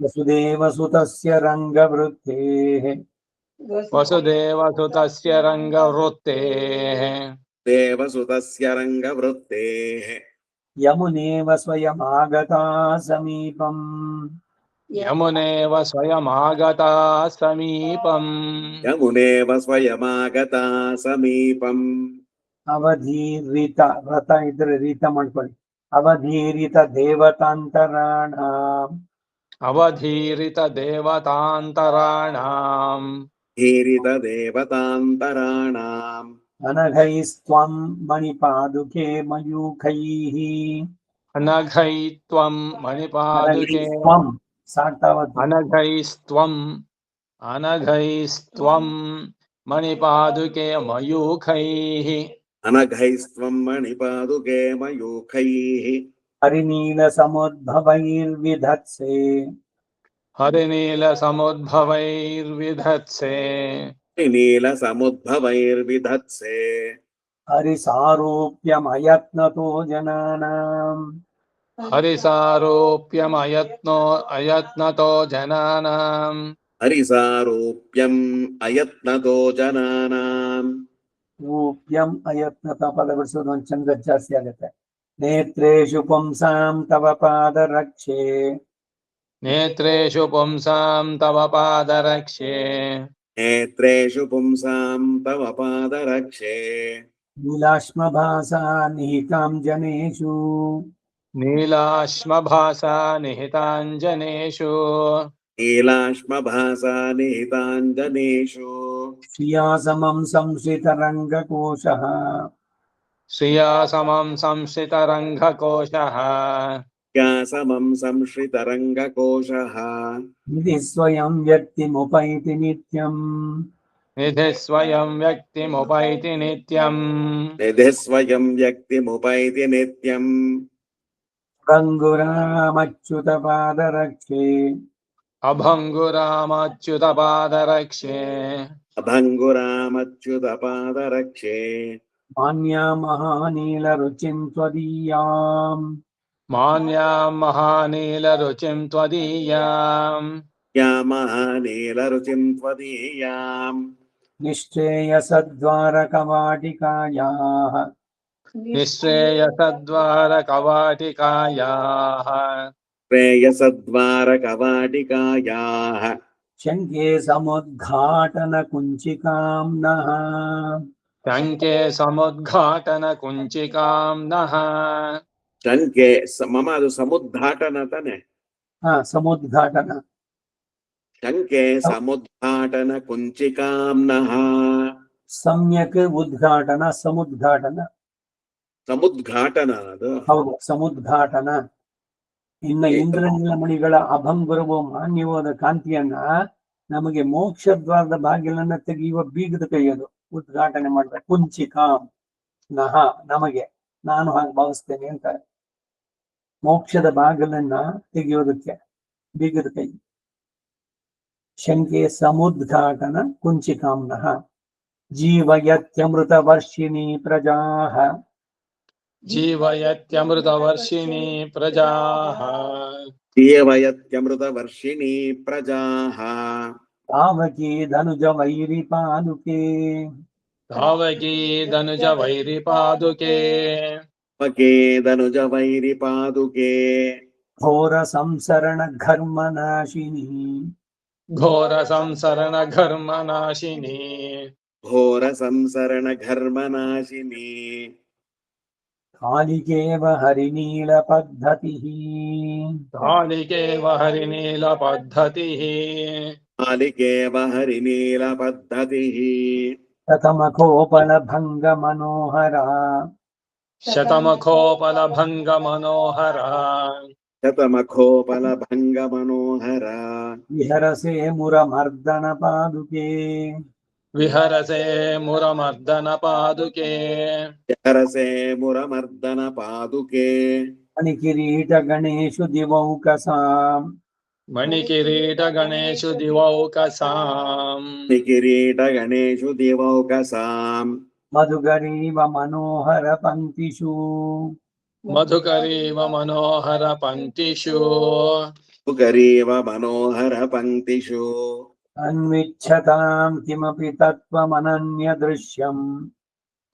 [SPEAKER 1] वसुदेवसुतस्य रङ्गवृत्तेः
[SPEAKER 2] वसुदेवसुतस्य रङ्गवृत्तेः
[SPEAKER 3] देवसुतस्य रङ्गवृत्तेः
[SPEAKER 1] यमुनेव स्वयमागता समीपम्
[SPEAKER 2] यमुनेव स्वयमागता समीपम्
[SPEAKER 3] यमुनेव स्वयमागता समीपम्
[SPEAKER 1] अवधीरित रथ इद्रे रीत ಮಾಡ್ಕೊಳ್ಳಿ अवधीरित देवतान्तराणाम्
[SPEAKER 2] अवधीरित देवतान्तराणाम्
[SPEAKER 3] धीरितदेवतान्तराणाम्
[SPEAKER 1] अनघैस्त्वं मणिपादुके मयूखैः
[SPEAKER 2] अनघैस्त्वं मणिपादुके
[SPEAKER 1] अनघैस्त्वं सार्थवत्
[SPEAKER 2] अनघैस्त्वं मणिपादुके मयूखैः
[SPEAKER 3] अनघैस्त्वं मणिपादुके मयूखैः
[SPEAKER 1] हरिनीलसमुद्भवैर्विधत्से
[SPEAKER 2] हरिनीलसमुद्भवैर्विधत्से
[SPEAKER 3] नीलसमुद्भवैर्विधत्से
[SPEAKER 1] हरिसारूप्यमयत्नतो जनानाम्
[SPEAKER 2] हरिसारोप्यमयत्नो जनानाम्
[SPEAKER 3] हरिसारूप्यम् अयत्नतो जनानाम्
[SPEAKER 1] रूप्यम् अयत्नत पद बिಡಿಸೋದು ಒಂದು ಚಂದ ಜಾಸ್ತಿ ಆಗುತ್ತೆ नेत्रेषु पुंसां तव पादरक्षे
[SPEAKER 2] नेत्रेषु पुंसां तव पादरक्षे
[SPEAKER 3] नेत्रेषु पुंसाम् तव पादरक्षे
[SPEAKER 1] नीलाश्मभासा निहितां जनेषु
[SPEAKER 2] नीलाश्मभासा निहिताञ्जनेषु
[SPEAKER 3] नीलाश्मभासा निहिताञ्जनेषु
[SPEAKER 1] श्रिया समं संश्रितरङ्गकोशः
[SPEAKER 2] श्रिया समं संश्रितरङ्गकोशः
[SPEAKER 3] व्यासमं संश्रितरङ्गकोशः
[SPEAKER 1] निधि स्वयं व्यक्तिमुपैति नित्यम्
[SPEAKER 2] निधिः स्वयं व्यक्तिमुपैति नित्यम्
[SPEAKER 3] निधिः स्वयं व्यक्तिमुपैति नित्यम्
[SPEAKER 1] गङ्गुरामच्युतपादरक्षे
[SPEAKER 2] अभङ्गुरामच्युतपादरक्षे
[SPEAKER 3] अभङ्गुरामच्युतपादरक्षे
[SPEAKER 1] मान्या महानीलरुचिं त्वदीयाम्
[SPEAKER 2] मान्यां महानीलरुचिं त्वदीयाम्
[SPEAKER 3] या महानीलरुचिं त्वदीयाम्
[SPEAKER 1] निश्चेयसद्वारकवाटिकायाः
[SPEAKER 2] निःश्रेयसद्वारकवाटिकायाः
[SPEAKER 3] प्रेयसद्वारकवाटिकायाः
[SPEAKER 1] शङ्के समुद्घाटनकुञ्चिकां नः
[SPEAKER 2] शङ्के समुद्घाटनकुञ्चिकां नः
[SPEAKER 3] शङ्के मम ಅದು ಸಮುದ್ಘಾಟನ ತಾನೆ
[SPEAKER 1] समुद्घाटन
[SPEAKER 3] शङ्के समुद्घाटन कुञ्चिकां नः
[SPEAKER 1] सम्यक् उद्घाटन समुद्घाटन
[SPEAKER 3] समुद्घाटन ಅದು
[SPEAKER 1] ಹೌದು ಸಮುದ್ಘಾಟನ ಇನ್ನು ಇಂದ್ರನೀಲಮಣಿಗಳ ಅಭಂಗುರವು ಮಾನ್ಯವಾದ ಕಾಂತಿಯನ್ನ ನಮಗೆ ಮೋಕ್ಷದ್ವಾರದ ಬಾಗಿಲನ್ನ ತೆಗೆಯುವ ಬೀಗದ ಕೈಯದು ಉದ್ಘಾಟನೆ ಮಾಡ್ಬೇಕು ಕುಂಚಿಕಾಂ ನಹ ನಮಗೆ ನಾನು ಹಾಗೆ ಭಾವಿಸ್ತೇನೆ ಅಂತ ಮೋಕ್ಷದ ಬಾಗಿಲನ್ನ ತೆಗೆಯೋದಕ್ಕೆ ಬೀಗದ ಕೈ ಶಂಕೆ ಸಮುದ್ಘಾಟನ ಕುಂಚಿಕಾಂನಃ ಜೀವಯತ್ಯಮೃತ ವರ್ಷಿಣಿ ಪ್ರಜಾಃ
[SPEAKER 2] जीवयत्यमृतवर्षिणी प्रजाः
[SPEAKER 3] जीवयत्यमृतवर्षिणी प्रजाः
[SPEAKER 1] तावकी धनुज वैरिपादुके
[SPEAKER 2] धावकी धनुज वैरिपादुके
[SPEAKER 3] पकेदनुज वैरिपादुके
[SPEAKER 1] घोर संसरण घर्म नाशिनी
[SPEAKER 2] घोर संसरण घर्म नाशिनी
[SPEAKER 3] घोर संसरण घर्मनाशिनी
[SPEAKER 1] कालिकेव हरिनील पद्धतिः
[SPEAKER 2] कालिकेव हरिनील पद्धतिः
[SPEAKER 3] कालिकेव हरिनील पद्धतिः
[SPEAKER 1] शतमखोपल भंग मनोहरा
[SPEAKER 2] शतमखोपल भंग मनोहरा
[SPEAKER 3] शतमखोपल भंग मनोहरा
[SPEAKER 1] विहरसे मुरमर्दन पादुके
[SPEAKER 2] विहरसे मुरमर्दन पादुके
[SPEAKER 3] हरसे मुरमर्दन पादुके
[SPEAKER 1] मणिकिरीट गणेशु दिवौकसाम्
[SPEAKER 2] मणिकिरीट गणेशु दिवौकसाम्
[SPEAKER 3] निकिरीट गणेशु दिवौकसाम्
[SPEAKER 1] मधुगरीव मनोहर पंक्तिषु
[SPEAKER 2] मधुकरीव मनोहर पंक्तिषु
[SPEAKER 3] गरीव मनोहर पंक्तिषु
[SPEAKER 1] अन्विच्छतां किमपि तत्त्वमनन्य दृश्यम्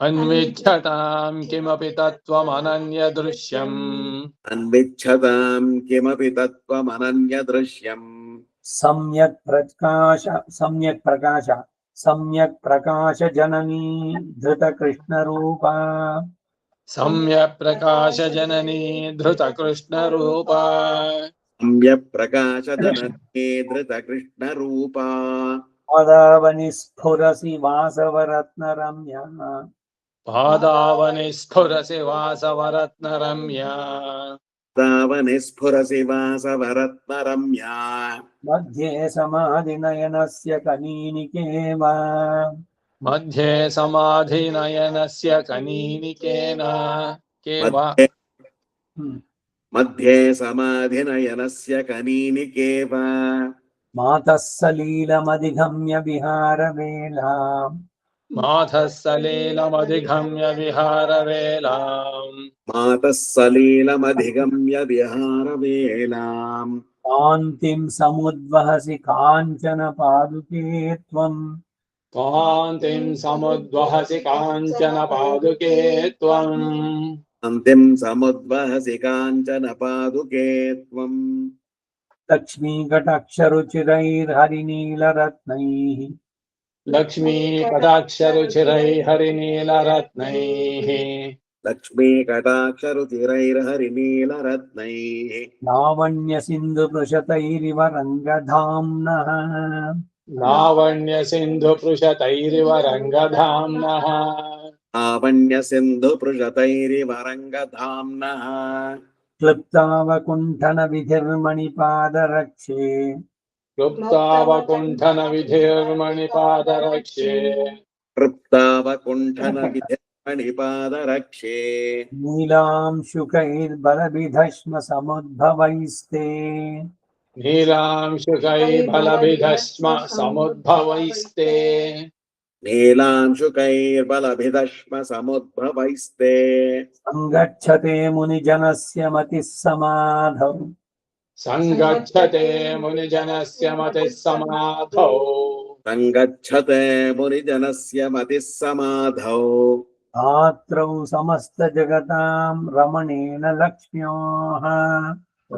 [SPEAKER 2] अन्विच्छतां किमपि तत्त्वमनन्यदृश्यम्
[SPEAKER 3] अन्विच्छतां किमपि तत्त्वमनन्यदृश्यम्
[SPEAKER 1] सम्यक् प्रकाश जननी धृत कृष्ण रूपा
[SPEAKER 2] सम्यक् प्रकाश जननी धृत कृष्ण रूपा
[SPEAKER 3] सम्यक् प्रकाश जननी धृत कृष्ण रूपा
[SPEAKER 1] पादावनि स्फुरसि वासवरत्न रम्या
[SPEAKER 2] पादावनि स्फुरसि वासवरत्नरम्या
[SPEAKER 3] तावनि स्फुरसि वासवरत्नरम्या
[SPEAKER 1] मध्ये समाधिनयनस्य कनीनिकेव
[SPEAKER 2] मध्ये समाधिनयनस्य कनीनिकेन केव
[SPEAKER 3] मध्ये मध्ये समाधिनयनस्य कनीनिकेव
[SPEAKER 1] मातः सलीलमधिगम्य विहारवेलाम्
[SPEAKER 2] मातः सलीलमधिगम्य विहारवेलाम्
[SPEAKER 3] मातः सलीलमधिगम्य विहारवेलाम्
[SPEAKER 1] कान्तिं समुद्वहसि काञ्चन पादुके त्वम्
[SPEAKER 2] कान्तिं समुद्वहसि काञ्चन पादुके त्वम्
[SPEAKER 3] अन्तिं समुद्वहसि काञ्चन पादुके त्वम्
[SPEAKER 1] लक्ष्मीकटाक्षरुचिरैर्हरिनीलरत्नैः
[SPEAKER 2] लक्ष्मीकटाक्षरुचिरैर्हरिनीलरत्नैः
[SPEAKER 3] लक्ष्मीकटाक्षरुचिरैर्हरिनीलरत्नैः
[SPEAKER 1] लावण्यसिन्धुपृशतैरिव रङ्गधाम्नः
[SPEAKER 2] लावण्यसिन्धुपृशतैरिव रङ्गधाम्नः
[SPEAKER 3] लावण्यसिन्धुपृशतैरिव रङ्गधाम्नः
[SPEAKER 1] क्लृप्तावकुण्ठनविधिर्मणिपादरक्षे
[SPEAKER 2] क्लुप्तावकुण्ठनविधिर्मणिपादरक्षे
[SPEAKER 3] तृप्तावकुण्ठनविधिर्मणिपादरक्षे
[SPEAKER 1] नीलांशुकैर्बलविधश्म समुद्भवैस्ते
[SPEAKER 2] नीलांशुकैर्बलभिधस्म समुद्भवैस्ते
[SPEAKER 3] नीलांशुकैर्बलभिदश्म समुद्भवैस्ते
[SPEAKER 1] सङ्गच्छते मुनिजनस्य मतिः समाधौ
[SPEAKER 2] सङ्गच्छते मुनिजनस्य मतिः समाधौ
[SPEAKER 3] सङ्गच्छते मुनिजनस्य मतिः समाधौ
[SPEAKER 1] धात्रौ समस्तजगतां रमणेन लक्ष्म्योः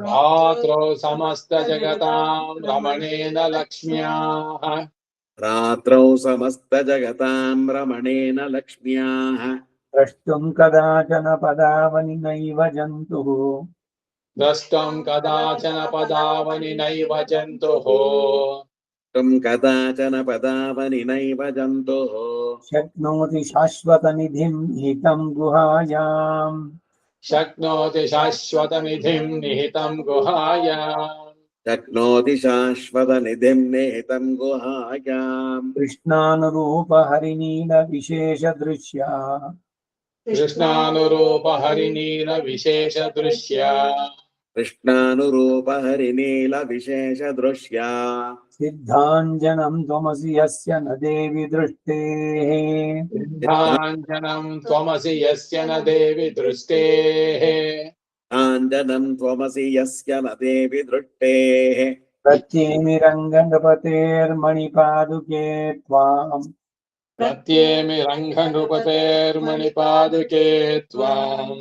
[SPEAKER 2] रात्रौ समस्तजगतां रमणेन लक्ष्म्याः
[SPEAKER 3] रात्रौ समस्तजगतां रमणेन लक्ष्म्याः
[SPEAKER 1] द्रष्टुं कदाचन पदावनि नैव जन्तुः
[SPEAKER 2] द्रष्टुं कदाचन पदावनि नैव जन्तुः
[SPEAKER 3] त्वं कदाचन पदावनि नैव जन्तुः
[SPEAKER 1] शक्नोति शाश्वतनिधिं निहितं गुहायाम्
[SPEAKER 2] शक्नोति शाश्वतनिधिं निहितं गुहायाम्
[SPEAKER 3] शक्नोति शाश्वतनिधिं निहितं गुहायाम्
[SPEAKER 1] कृष्णानुरूपहरिनीलविशेषदृश्या
[SPEAKER 2] कृष्णानुरूप हरिनील विशेषदृश्या
[SPEAKER 3] कृष्णानुरूपहरिनीलविशेषदृश्या
[SPEAKER 1] सिद्धाञ्जनं त्वमसि यस्य न देवि दृष्टेः
[SPEAKER 2] सिद्धाञ्जनं त्वमसि यस्य न देवि दृष्टेः
[SPEAKER 3] आञ्जनं त्वमसि यस्य न देवि दृष्टेः
[SPEAKER 1] प्रत्येमिरङ्गनपतेर्मणिपादुके त्वाम्
[SPEAKER 2] प्रत्येमि रङ्गनृपतेर्मणिपादुके त्वाम्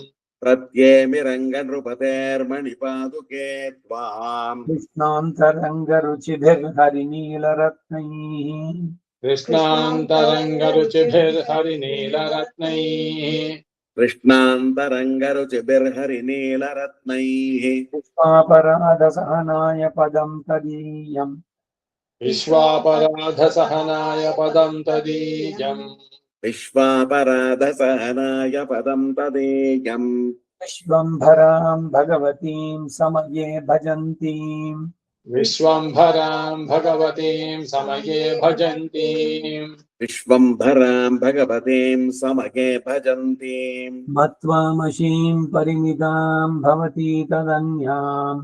[SPEAKER 3] प्रत्येमि रङ्गनृपतेर्मणिपादुके त्वाम्
[SPEAKER 1] कृष्णान्तरङ्गरुचिभिर्हरिनीलरत्नैः
[SPEAKER 2] कृष्णान्तरङ्गरुचिभिर्हरिनीलरत्नैः
[SPEAKER 3] कृष्णान्तरङ्गरुचिभिर्हरिनीलरत्नैः
[SPEAKER 1] विश्वापराधसहनाय पदं तदीयम्
[SPEAKER 2] विश्वापराधसहनाय पदं तदीयम्
[SPEAKER 3] विश्वापराधसहनाय पदं तदेयम्
[SPEAKER 1] विश्वम्भरां भगवतीं समये भजन्तीम्
[SPEAKER 2] विश्वम्भरां भगवतीं समये भजन्तीम्
[SPEAKER 3] विश्वम्भरां भगवतीं समगे भजन्तीम्
[SPEAKER 1] मत्वामशीं परिमितां भवती तदन्याम्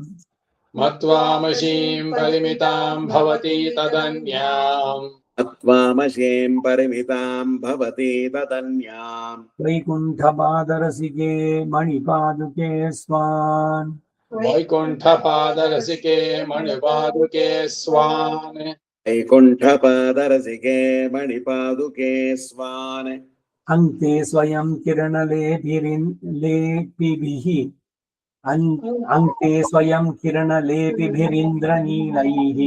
[SPEAKER 2] मत्वामशीं परिमितां भवति तदन्याम्
[SPEAKER 3] मत्वामशीं परिमितां भवति तदन्याम्
[SPEAKER 1] वैकुण्ठपादरसिके मणिपादुके स्वान्
[SPEAKER 2] वैकुण्ठपादरसिके मणिपादुके स्वान्
[SPEAKER 3] वैकुण्ठपादरसिके मणिपादुके स्वान्
[SPEAKER 1] अन्ते स्वयं किरणलेपिभिः अन्ते स्वयं किरणलेपिभिरिन्द्रनीलैः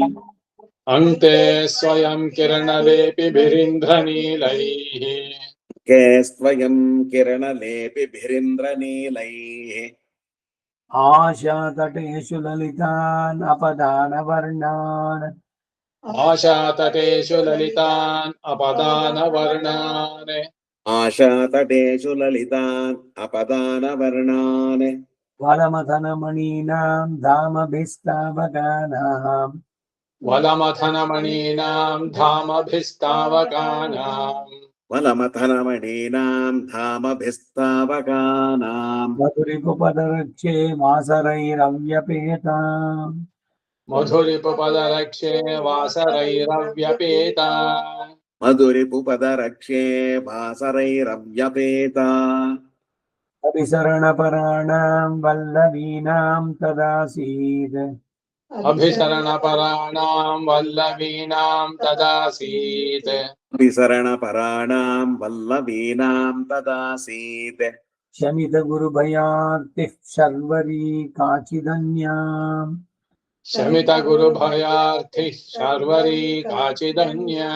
[SPEAKER 2] अन्ते स्वयं किरणलेपिभिरिन्द्रनीलैः
[SPEAKER 3] के स्वयं किरणलेपिभिरिन्द्रनीलैः
[SPEAKER 1] आशातटेषु ललितान् अपदानवर्णान्
[SPEAKER 2] आशातटेषु ललितान् अपदानवर्णान्
[SPEAKER 3] आशातटेषु ललितान् अपदानवर्णान्
[SPEAKER 1] वलमथनमणीनां धामभिस्तावकानाम्
[SPEAKER 2] वलमथनमणीनां धामभिस्तावकानाम्
[SPEAKER 3] वलमथनमणीनां धामभिस्तावकानां
[SPEAKER 1] मधुरिपुपदरक्षे वासरैरव्यपेताम्
[SPEAKER 2] मधुरिपुपदरक्षे वासरैरव्यपेता
[SPEAKER 3] मधुरिपुपदरक्षे वासरैरव्यपेता
[SPEAKER 1] अभिसरणपराणां वल्लवीनां तदासीत्
[SPEAKER 2] अभिसरणपराणां वल्लवीनां तदासीत्
[SPEAKER 3] विसरणपराणां वल्लवीनां तदासीत्
[SPEAKER 1] शमितगुरुभयार्तिः शर्वरी काचिदन्याम्
[SPEAKER 2] शमितगुरुभयार्थिः शर्वरी काचिदन्या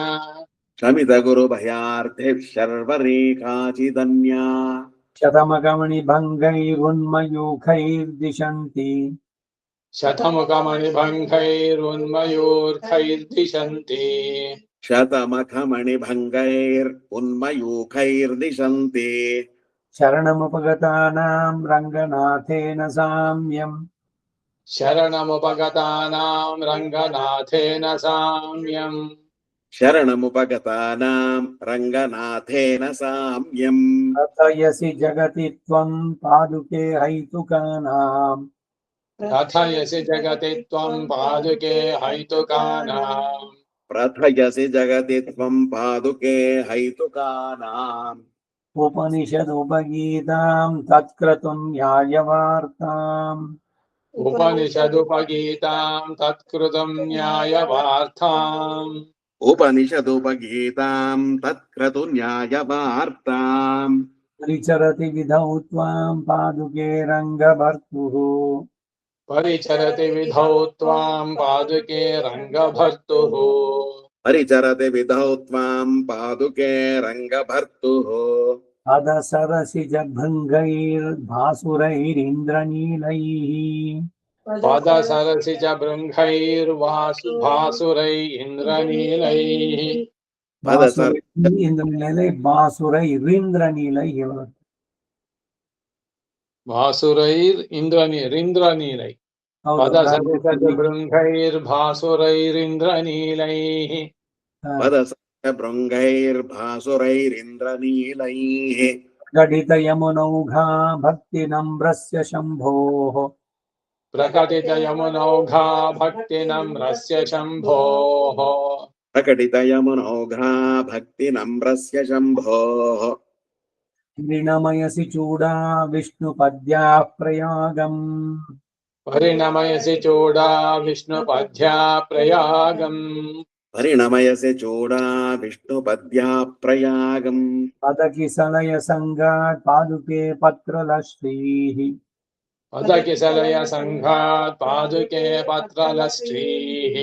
[SPEAKER 3] शमितगुरुभयार्थिः शर्वरी काचिदन्या
[SPEAKER 1] शतमगमणिभङ्गैरुन्मयूखैर्दिशन्ति
[SPEAKER 2] शतमुखमणिभङ्गैरुन्मयूर्खैर्दिशन्ति
[SPEAKER 3] शतमखमणिभङ्गैरुन्मयूखैर्दिशन्ति
[SPEAKER 1] शरणमुपगतानां रङ्गनाथेन साम्यम्
[SPEAKER 2] शरणमुपगतानां रङ्गनाथेन साम्यम्
[SPEAKER 3] शरणमुपगतानां रङ्गनाथेन साम्यम्
[SPEAKER 1] कथयसि जगति त्वं पादुके हैतुकानाम्
[SPEAKER 2] कथयसि जगति त्वं पादुके हैतुकानाम्
[SPEAKER 3] प्रथयसि जगति त्वं पादुके हैतुकानाम्
[SPEAKER 1] उपनिषदुपगीतां तत्क्रतुं न्यायवार्ताम्
[SPEAKER 2] उपनिषदुपगीतां तत्कृतं न्यायवार्ताम्
[SPEAKER 3] उपनिषदुपगीतां तत्क्रतु न्यायवार्ताम्
[SPEAKER 1] परिचरति विधौ त्वां पादुके रङ्गभर्तुः
[SPEAKER 2] परिचरति विधौ त्वां पादुके रङ्गभर्तुः
[SPEAKER 3] परिचरति विधौ त्वां पादुके रङ्गभर्तुः
[SPEAKER 1] अदसरसिजभृङ्गैर्भासुरैरिन्द्रनीलैः
[SPEAKER 2] पदसरसि च बृङ्गैर्भासुरै इन्द्रनीलैः
[SPEAKER 3] पदसर
[SPEAKER 1] भासुरैरिन्द्रनीलैः
[SPEAKER 2] भासुरैरिन्द्रनीलैः पदसरसि च बृङ्गैर्भासुरैरिन्द्रनीलैः
[SPEAKER 3] पदसर भृङ्गैर्भासुरैरिन्द्रनीलैः
[SPEAKER 1] घटितयमुनौघा भक्तिनम्रस्य शम्भोः
[SPEAKER 2] प्रकटितयमुनौघा भक्तिनम्रस्य शम्भोः
[SPEAKER 3] प्रकटितयमुनौघा भक्तिनम्रस्य शम्भोः
[SPEAKER 1] ऋणमयसि चूडा विष्णुपद्याः प्रयागम्
[SPEAKER 2] परिणमयसि चूडा विष्णुपद्या प्रयागम्
[SPEAKER 3] परिणमयसि चूडा विष्णुपद्या प्रयागम्
[SPEAKER 1] पदकिसलय सङ्गात् पादुके पत्रलश्रीः
[SPEAKER 2] पदकिसलय सङ्घात् पादुके पत्रलश्रीः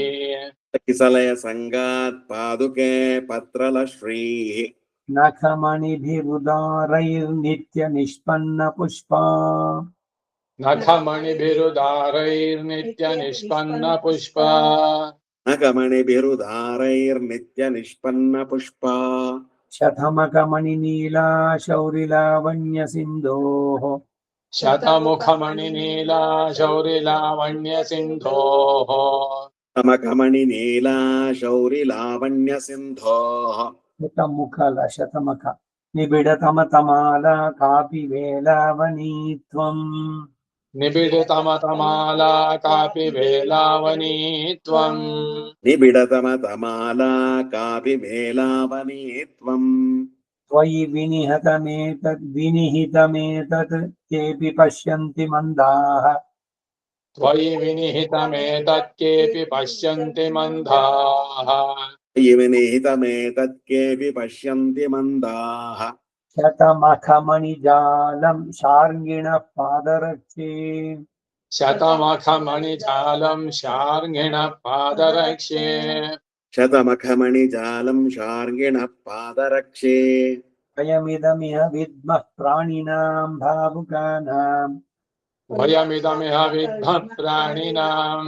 [SPEAKER 3] किसलय सङ्गात् पादुके पत्रलश्रीः
[SPEAKER 1] नखमणिभिरुदारैर्नित्यनिष्पन्नपुष्पा
[SPEAKER 2] नखमणिभिरुदारैर्नित्यनिष्पन्नपुष्पा
[SPEAKER 3] नखमणिभिरुदारैर्नित्यनिष्पन्नपुष्पा
[SPEAKER 1] शतमकमणिनीला शौरिलावण्यसिन्धोः
[SPEAKER 2] शतमुखमणिनीला शौरिलावण्यसिन्धोः
[SPEAKER 3] शतमखमणिनीला शौरिलावण्यसिन्धोः
[SPEAKER 1] शतमुख निबिडतमतमाला कापि वेलावनी त्वम्
[SPEAKER 2] निबिडतमतमाला कापि वेलावनी त्वम्
[SPEAKER 3] निबिडतमतमाला कापि मेलावनी त्वम्
[SPEAKER 1] त्वयि विनिहितमेतत् केऽपि पश्यन्ति मन्दाः
[SPEAKER 2] त्वयि विनिहितमेतत् केऽपि पश्यन्ति मन्दाः
[SPEAKER 3] विनिहितमेतत् केऽपि पश्यन्ति मन्दाः
[SPEAKER 1] शतमखमणिजालं शार्ङ्गिणः पादरक्षे
[SPEAKER 2] शतमखमणिजालं शार्ङ्गिणः पादरक्षे
[SPEAKER 3] शतमखमणिजालं शार्ङ्गिणः पादरक्षे
[SPEAKER 1] अयमिदमिह विद्मः प्राणिनां भावुकानाम्
[SPEAKER 2] वयमिदमिह विद्मः प्राणिनां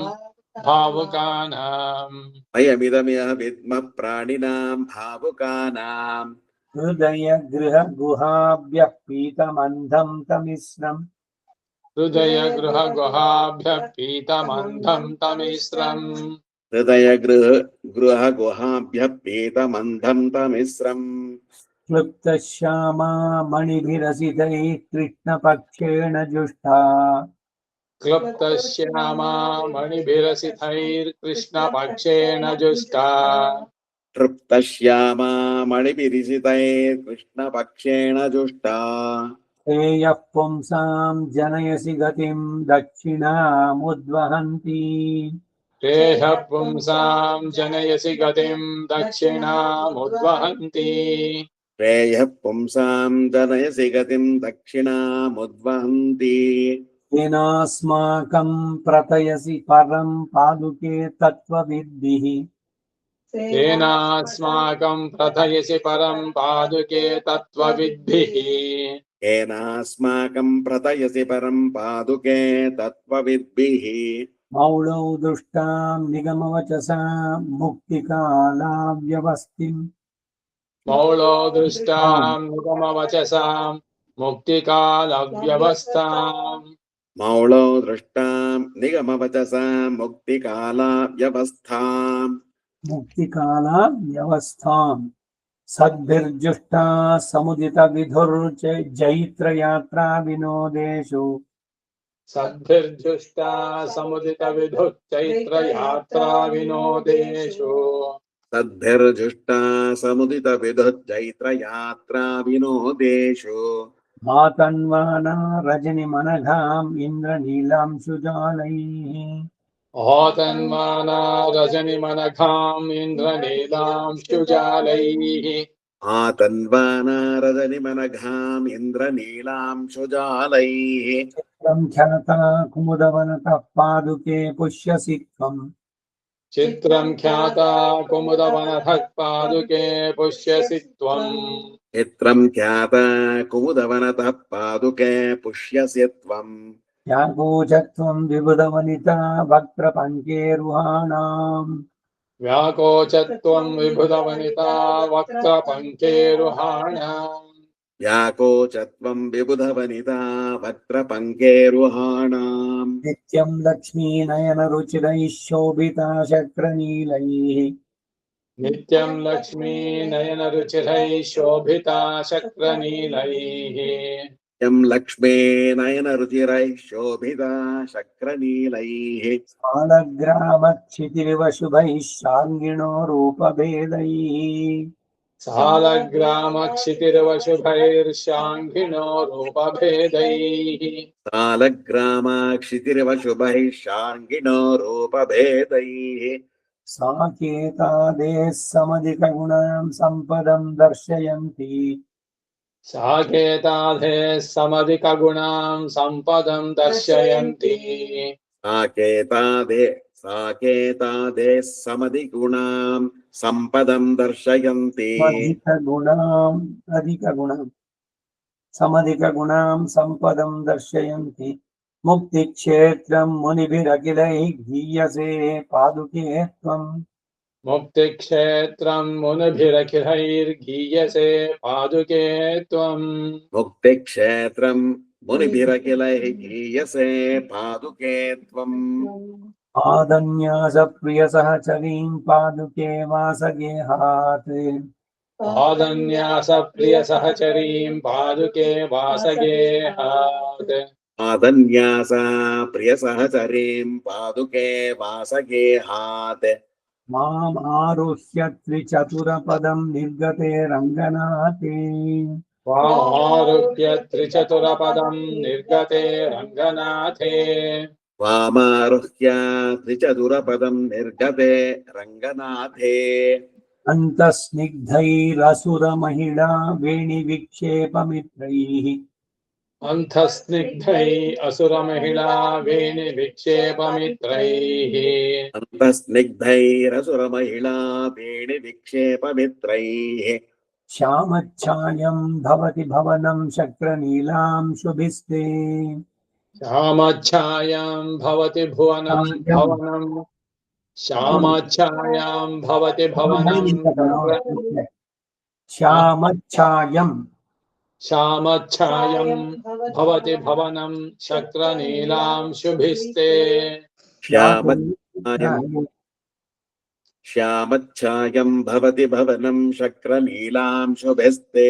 [SPEAKER 2] भावुकानाम्
[SPEAKER 3] अयमिदमिह विद्मः प्राणिनां भावुकानाम्
[SPEAKER 1] हृदयगृहगुहाभ्यः पीतमन्धं तमिस्रम्
[SPEAKER 2] हृदयगृहगुहाभ्यः पीतमन्धं तमिस्रम्
[SPEAKER 3] गृहगुहाभ्यः पीतमन्धं तमिस्रम्
[SPEAKER 1] क्लुप्तश्यामा मणिभिरसितैः कृष्णपक्षेण जुष्टा
[SPEAKER 2] क्लुप्तश्यामा मणिभिरसितैर्कृष्णपक्षेण जुष्टा
[SPEAKER 3] तृप्तश्यामा मणिभिरिसितैर्कृष्णपक्षेण जुष्टा
[SPEAKER 1] श्रेयः पुंसां जनयसि गतिं दक्षिणामुद्वहन्ती
[SPEAKER 2] श्रेयः पुंसां जनयसि गतिं दक्षिणामुद्वहन्ति
[SPEAKER 3] श्रेयः पुंसां जनयसि गतिं दक्षिणामुद्वहन्ति
[SPEAKER 1] येनास्माकं प्रथयसि परं पादुके तत्त्वविद्भिः
[SPEAKER 2] तेनास्माकं प्रथयसि परं पादुके तत्त्वविद्भिः
[SPEAKER 3] येनास्माकं प्रथयसि परं पादुके तत्त्वविद्भिः
[SPEAKER 1] मौलौ दुष्टां निगमवचसा मुक्तिकालाव्यवस्थिम्
[SPEAKER 2] मौलो दृष्टां निगमवचसां मुक्तिकालव्यवस्थाम्
[SPEAKER 3] मौळो दृष्टां निगमवचसा मुक्तिकाला व्यवस्थाम्
[SPEAKER 1] मुक्तिकालाव्यवस्थाम् सद्भिर्जुष्टा समुदितविधुर्च जैत्रयात्रा विनोदेषु
[SPEAKER 2] सद्भिर्जुष्टा समुदितविधुश्चैत्रयात्रा विनोदेषु
[SPEAKER 3] तद्भिर्जुष्टा समुदितविधुश्चैत्रयात्रा विनोदेषु
[SPEAKER 1] मातन्वाना रजनिमनघाम् इन्द्रनीलांशुजालैः
[SPEAKER 2] आहतन्माना रजनिमनघाम् इन्द्रनीलांशुजालैः
[SPEAKER 3] आतन्वाना रजनिमनघाम् इन्द्रनीलांशुजालैः
[SPEAKER 1] चित्रं ख्याता कुमुदवनतः पादुके पुष्यसि त्वम्
[SPEAKER 2] चित्रं ख्याता कुमुदवनतः पादुके पुष्यसि त्वम्
[SPEAKER 3] चित्रं ख्याता कुमुदवनतः पादुके पुष्यसि त्वम्
[SPEAKER 1] यागोचत्वं विबुधवनिता वक्त्रपङ्केरुहाणाम्
[SPEAKER 2] व्याकोचत्वं विबुधवनिता वक्त्रपङ्केरुहाणाम्
[SPEAKER 3] व्याकोचत्वं विबुधवनिता वक्त्रपङ्केरुहाणाम्
[SPEAKER 1] नित्यं लक्ष्मीनयनरुचिरैः शोभिता शक्रनीलैः
[SPEAKER 2] नित्यं लक्ष्मी नयनरुचिरैः शोभिता शक्रनीलैः
[SPEAKER 3] यं लक्ष्मे नयनरुचिरैः शोभिता शक्रनीलैः
[SPEAKER 1] सालग्रामक्षितिरिव शुभैः शार्ङ्गिणो रूपभेदैः
[SPEAKER 2] सालग्रामक्षितिर्वशुभैर्शाङ्घिणो रूपभेदैः
[SPEAKER 3] सालग्रामाक्षितिरिवशुभैः शार्ङ्गिणो रूपभेदैः
[SPEAKER 1] साकेतादेः समधिकगुणां सम्पदं दर्शयन्ति
[SPEAKER 2] साकेताधे समधिकगुणां सम्पदं दर्शयन्ति
[SPEAKER 3] साकेतादे समधिगुणां सम्पदं दर्शयन्ति
[SPEAKER 1] अधिकगुणां समधिकगुणां सम्पदं दर्शयन्ति मुक्तिक्षेत्रं मुनिभिरखिलैः गीयसे पादुके त्वम्
[SPEAKER 2] मुक्तिक्षेत्रं मुनिभिरखिलैर्गीयसे पादुके त्वम्
[SPEAKER 3] मुक्तिक्षेत्रं मुनिभिरखिलैः गीयसे पादुके त्वम्
[SPEAKER 1] आदन्यासप्रियसहचरीं पादुके वासगेहात्
[SPEAKER 2] आदन्यासप्रियसहचरीं पादुके वासगेहात्
[SPEAKER 3] आदन्यासा प्रियसहचरीं पादुके वासगेहात्
[SPEAKER 1] माम् आरुह्य त्रिचतुरपदं निर्गते रङ्गनाथे
[SPEAKER 2] वामारुह्य त्रिचतुरपदं निर्गते रङ्गनाथे
[SPEAKER 3] वामारुह्य त्रिचतुरपदं निर्गते रङ्गनाथे
[SPEAKER 1] अन्तस्निग्धैरसुरमहिळा वेणिविक्षेपमित्रैः
[SPEAKER 2] अन्धस्निग्धैः असुरमहिळा वेणिविक्षेपमित्रैः
[SPEAKER 3] अन्तस्निग्धैरसुरमहिळा वेणिविक्षेपमित्रैः
[SPEAKER 1] श्यामच्छायं भवति भवनं शक्रनीलांशुभिस्ते
[SPEAKER 2] श्यामच्छायां भवति भुवनं भवनं श्यामच्छायां भवति भवनं
[SPEAKER 1] श्यामच्छायं
[SPEAKER 2] श्यामच्छायं भवति भवनं शक्रनीलांशुभिस्ते
[SPEAKER 3] श्यामच्छायं श्यामच्छायं भवति भवनं शक्रनीलांशुभिस्ते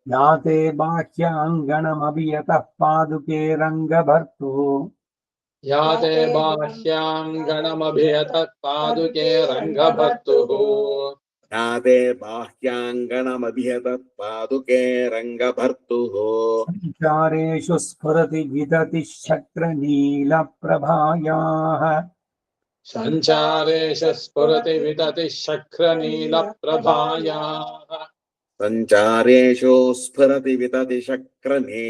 [SPEAKER 1] याते बाह्याङ्गणमभियतः पादुके रङ्गभर्तुः
[SPEAKER 2] याते बाह्याङ्गणमभियतः पादुके रङ्गभर्तुः
[SPEAKER 3] याते बाह्याङ्गणमभियतः पादुके रङ्गभर्तुः
[SPEAKER 1] सञ्चारेषु स्फुरति विदति शक्रनीलप्रभायाः
[SPEAKER 2] सञ्चारेश स्फुरति वितति शक्रनीलप्रभायाः
[SPEAKER 3] सञ्चारेषु स्फुरति वितति शक्रनीलप्रभायाः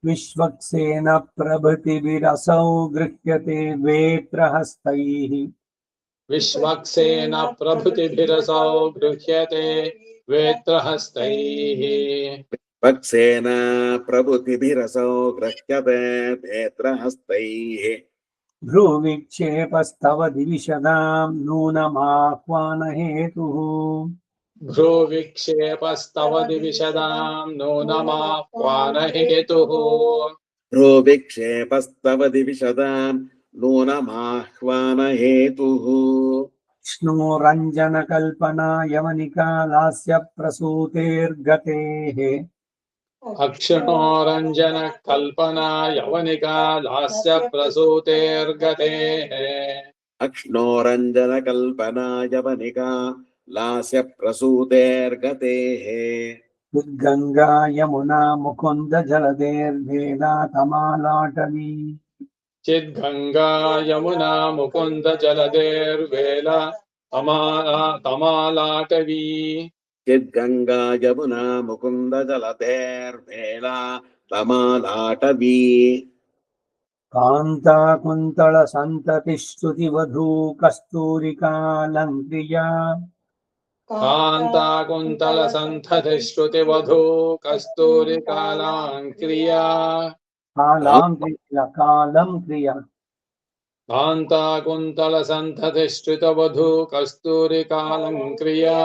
[SPEAKER 1] विश्वक्सेन प्रभृतिभिरसौ गृह्यते वेत्रहस्तैः
[SPEAKER 2] विश्वक्सेन प्रभृतिभिरसौ गृह्यते वेत्रहस्तैः
[SPEAKER 3] वक्सेन प्रभृतिभिरसौ गृह्यते नेत्रहस्तैः
[SPEAKER 1] भ्रूविक्षेपस्तव दिविशदां नूनमाह्वानहेतुः
[SPEAKER 2] भ्रूविक्षेपस्तव दिविशदां नूनमाह्वानहेतुः
[SPEAKER 3] भ्रूविक्षेपस्तव दिविशदां नूनमाह्वानहेतुः
[SPEAKER 1] विष्णोरञ्जनकल्पना यवनिका लास्यप्रसूतेर्गतेः
[SPEAKER 2] अक्षणोरञ्जन कल्पना यवनिका लास्य प्रसूतेर्गतेः
[SPEAKER 3] अक्ष्णोरञ्जनकल्पना यवनिका लास्यप्रसूतेर्गतेः
[SPEAKER 1] उद्गङ्गा यमुना मुकुन्दजलधेर्भेदा तमालाटवी
[SPEAKER 2] चिद्गङ्गा यमुना मुकुन्द जलधेर्वेला तमालाटवी
[SPEAKER 3] चिद्गङ्गा यमुना मुकुन्दजलधेर्वेला तमालाटवी
[SPEAKER 1] कान्ताकुन्तलसन्ततिश्रुतिवधू कस्तूरिकालङ्क्रिया
[SPEAKER 2] कान्ताकुन्तलसन्धतिश्रुतिवधू कस्तूरिकालाङ्क्रिया
[SPEAKER 1] कालं क्रिया
[SPEAKER 2] कान्ताकुन्तलसन्धतिश्रुतवधू कस्तूरिकालङ्क्रिया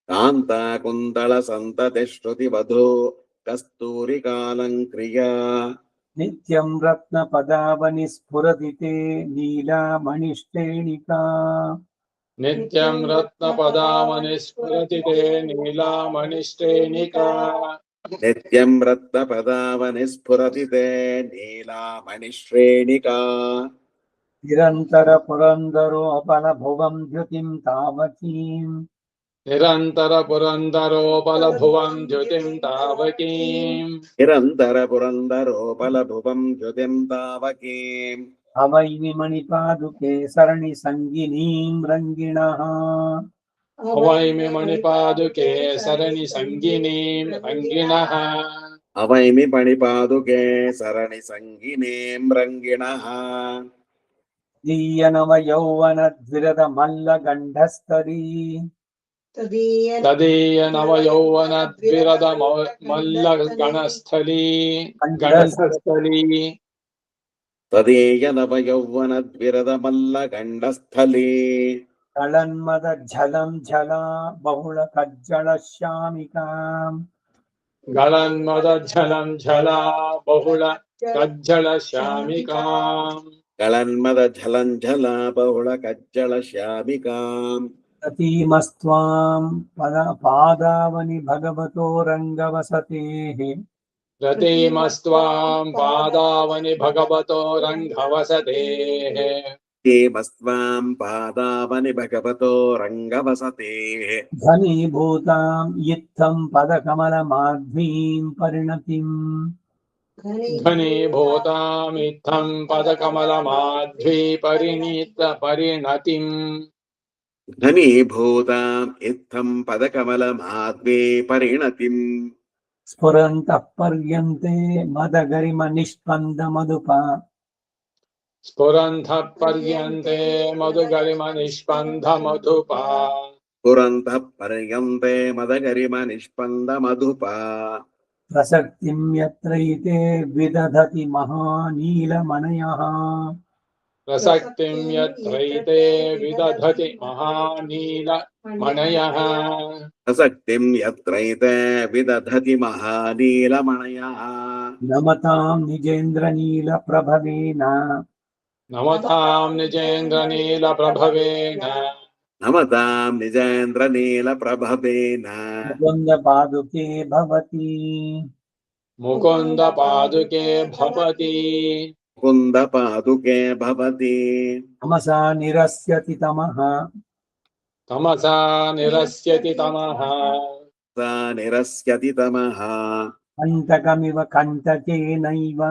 [SPEAKER 3] कान्ताकुन्तलसन्ततिश्रुतिवधू कस्तूरिकालङ्क्रिया
[SPEAKER 1] नित्यं रत्नपदावनि स्फुरति ते नीलामणिश्रेणिका
[SPEAKER 2] नित्यं रत्नपदामणि स्फुरति ते नीलामणिश्रेणिका
[SPEAKER 3] नित्यं रत्नपदावनि स्फुरति ते नीलामणिश्रेणिका
[SPEAKER 1] निरन्तर पुरन्दरोपलभुवं द्युतिं तावकीम्
[SPEAKER 2] निरन्तर पुरन्दरोपलभुवं द्युतिं तावकीम्
[SPEAKER 3] निरन्तर पुरन्दरोपलभुवं द्युतिं तावकीम्
[SPEAKER 1] अवैमि मणिपादुके सरणिसङ्गिनीं रङ्गिणः
[SPEAKER 2] अवैमि मणिपादुके सरणि सङ्गिनीं रङ्गिणः
[SPEAKER 3] अवैमि मणिपादुके सरणिसङ्गिनीं रङ्गिणः
[SPEAKER 1] दीयनवयौवनद्विरदमल्लगण्डस्तरी
[SPEAKER 2] तदीय नवयौवनद्विरद मल्लगणस्थली गणस्थली
[SPEAKER 3] तदीय नवयौवनद्विरदमल्लगण्डस्थली
[SPEAKER 1] कलन्मदझलं झला बहुलकज्जलश्यामिकाम्
[SPEAKER 2] गलन्मदझलं झला बहुल कज्जलश्यामिकाम्
[SPEAKER 3] कलन्मदझलञ्झला बहुलकज्जलश्यामिकाम्
[SPEAKER 1] रतीमस्त्वां पादावनि भगवतो रङ्गवसतेः
[SPEAKER 2] रतिमस्त्वां पादावनि भगवतो रङ्गवसतेः
[SPEAKER 3] तेमस्त्वां पादावनि भगवतो रङ्गवसतेः
[SPEAKER 1] घनीभूतां इत्थं पदकमलमाध्वीं परिणतिम्
[SPEAKER 2] घनीभूतामित्थं पदकमलमाध्वी परिणतिम्
[SPEAKER 3] घनीभूताम् इत्थं पदकमलमाद्वे परिणतिम्
[SPEAKER 1] स्फुरन्तः पर्यन्ते मदगरिमनिष्पन्दमधुपा
[SPEAKER 2] स्फुरन्तः पर्यन्ते मधुगरिमनिष्पन्दमधुपा
[SPEAKER 3] पुरन्तः पर्यन्ते मदगरिमनिष्पन्दमधुपा
[SPEAKER 1] प्रसक्तिं यत्रैते विदधति महानीलमणयः
[SPEAKER 2] प्रसक्तिं यत्रैते विदधति महानीलमणयः
[SPEAKER 3] प्रसक्तिं यत्रैते विदधति महानीलमणयः
[SPEAKER 1] नमतां निजेन्द्रनीलप्रभवेन
[SPEAKER 2] नमतां निजेन्द्रनीलप्रभवेन
[SPEAKER 3] नमतां निजेन्द्रनीलप्रभवेन
[SPEAKER 1] मुकुन्द पादुके भवति
[SPEAKER 2] मुकुन्दपादुके भवति
[SPEAKER 3] कुन्दपादुके भवति
[SPEAKER 1] तमसा निरस्यति तमः
[SPEAKER 2] तमसा निरस्यति तमः
[SPEAKER 3] सा निरस्यति तमः
[SPEAKER 1] कण्टकमिव कण्टकेनैव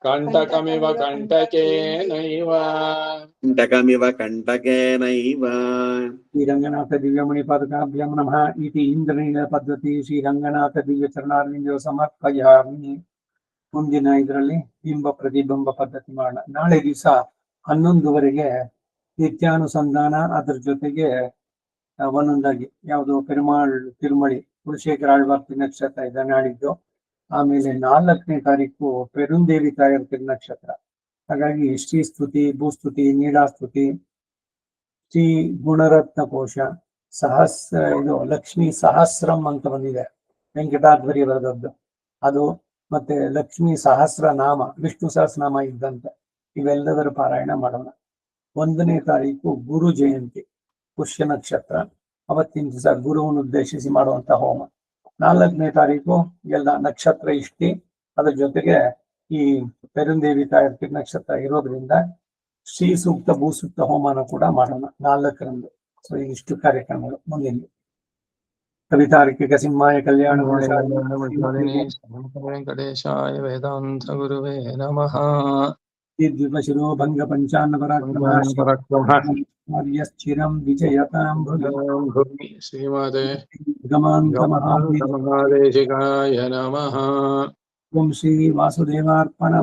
[SPEAKER 2] कण्टकमिव कण्टकेनैव
[SPEAKER 3] कण्टकमिव कण्टकेनैव
[SPEAKER 1] ಶ್ರೀರಂಗನಾಥ ದಿವ್ಯಮಣಿ ಪದಕಾಭ್ಯಂ ನಮಃ ಇತಿ ಇಂದ್ರನೀಲ ಪದ್ಧತಿ ಶ್ರೀರಂಗನಾಥ ದಿವ್ಯ ಚರಣಾರವಿಂದ ಸಮರ್ಪಯಾಮಿ. ಮುಂದಿನ ಇದರಲ್ಲಿ ಬಿಂಬ ಪ್ರತಿಬಿಂಬ ಪದ್ಧತಿ ಮಾಡೋಣ. ನಾಳೆ ದಿವಸ 11 ನಿತ್ಯಾನುಸಂಧಾನ, ಅದ್ರ ಜೊತೆಗೆ ಒಂದೊಂದಾಗಿ ಯಾವುದು ಪೆರುಮಾಳ್ ತಿರುಮಳಿ ಕುಲಶೇಖರ ಆಳ್ವಾರ್ ನಕ್ಷತ್ರ ಇದೆ ನಾಳಿದ್ದು. ಆಮೇಲೆ 4ನೇ ತಾರೀಕು ಪೆರುಂದೇವಿ ತಾಯರ್ ತಿರುನಕ್ಷತ್ರ. ಹಾಗಾಗಿ ಶ್ರೀ ಸ್ತುತಿ, ಭೂಸ್ತುತಿ, ನೀಡಾಸ್ತುತಿ, ಶ್ರೀ ಗುಣರತ್ನ ಕೋಶ, ಇದು ಲಕ್ಷ್ಮೀ ಸಹಸ್ರಂ ಅಂತ ಬಂದಿದೆ, ವೆಂಕಟಾಧ್ವರಿ ಬರೆದದ್ದು ಅದು. ಮತ್ತೆ ಲಕ್ಷ್ಮೀ ಸಹಸ್ರ ನಾಮ, ವಿಷ್ಣು ಸಹಸ್ರನಾಮ ಇದ್ದಂತೆ ಇವೆಲ್ಲದರ ಪಾರಾಯಣ ಮಾಡೋಣ. 1ನೇ ತಾರೀಕು ಗುರು ಜಯಂತಿ, ಪುಷ್ಯ ನಕ್ಷತ್ರ. ಅವತ್ತಿನ ದಿವಸ ಗುರುವನ್ನು ಉದ್ದೇಶಿಸಿ ಮಾಡುವಂತ ಹೋಮ. 4ನೇ ತಾರೀಕು ಎಲ್ಲ ನಕ್ಷತ್ರ ಇಷ್ಟಿ, ಅದ್ರ ಜೊತೆಗೆ ಈ ಪೆರುಂದೇವಿ ತಾಯರ್ ನಕ್ಷತ್ರ ಇರೋದ್ರಿಂದ ಶ್ರೀ ಸೂಕ್ತ ಭೂಸೂಕ್ತ ಹೋಮನ ಕೂಡ ಮಾಡೋಣ 4ರಂದು. ಸೊ ಇಷ್ಟು ಕಾರ್ಯಕ್ರಮಗಳು ಮುಂದಿನ. ಕವಿತಾರ್ಕಿಕ ಸಿಂಹಾಯ ಕಲ್ಯಾಣ
[SPEAKER 2] ವೆಂಕಟೇಶಾಯ ವೇದಾಂತ ಗುರುವೇ ನಮಃ.
[SPEAKER 1] ದ್ವಿಪಶಿರೋ ಭಂಗ ಪಂಚಾನ್ನ ಪರಾಕ್ರಮಶ್ಚಿರಂ ವಿಜಯತಾಂ
[SPEAKER 2] ಶ್ರೀಮತೆ
[SPEAKER 1] ಗಮಾಂತ
[SPEAKER 2] ಮಹಾದೇಶಿಕಾಯ ನಮಃ.
[SPEAKER 1] ಓಂ ಶ್ರೀ ವಾಸುದೇವಾರ್ಪಣ.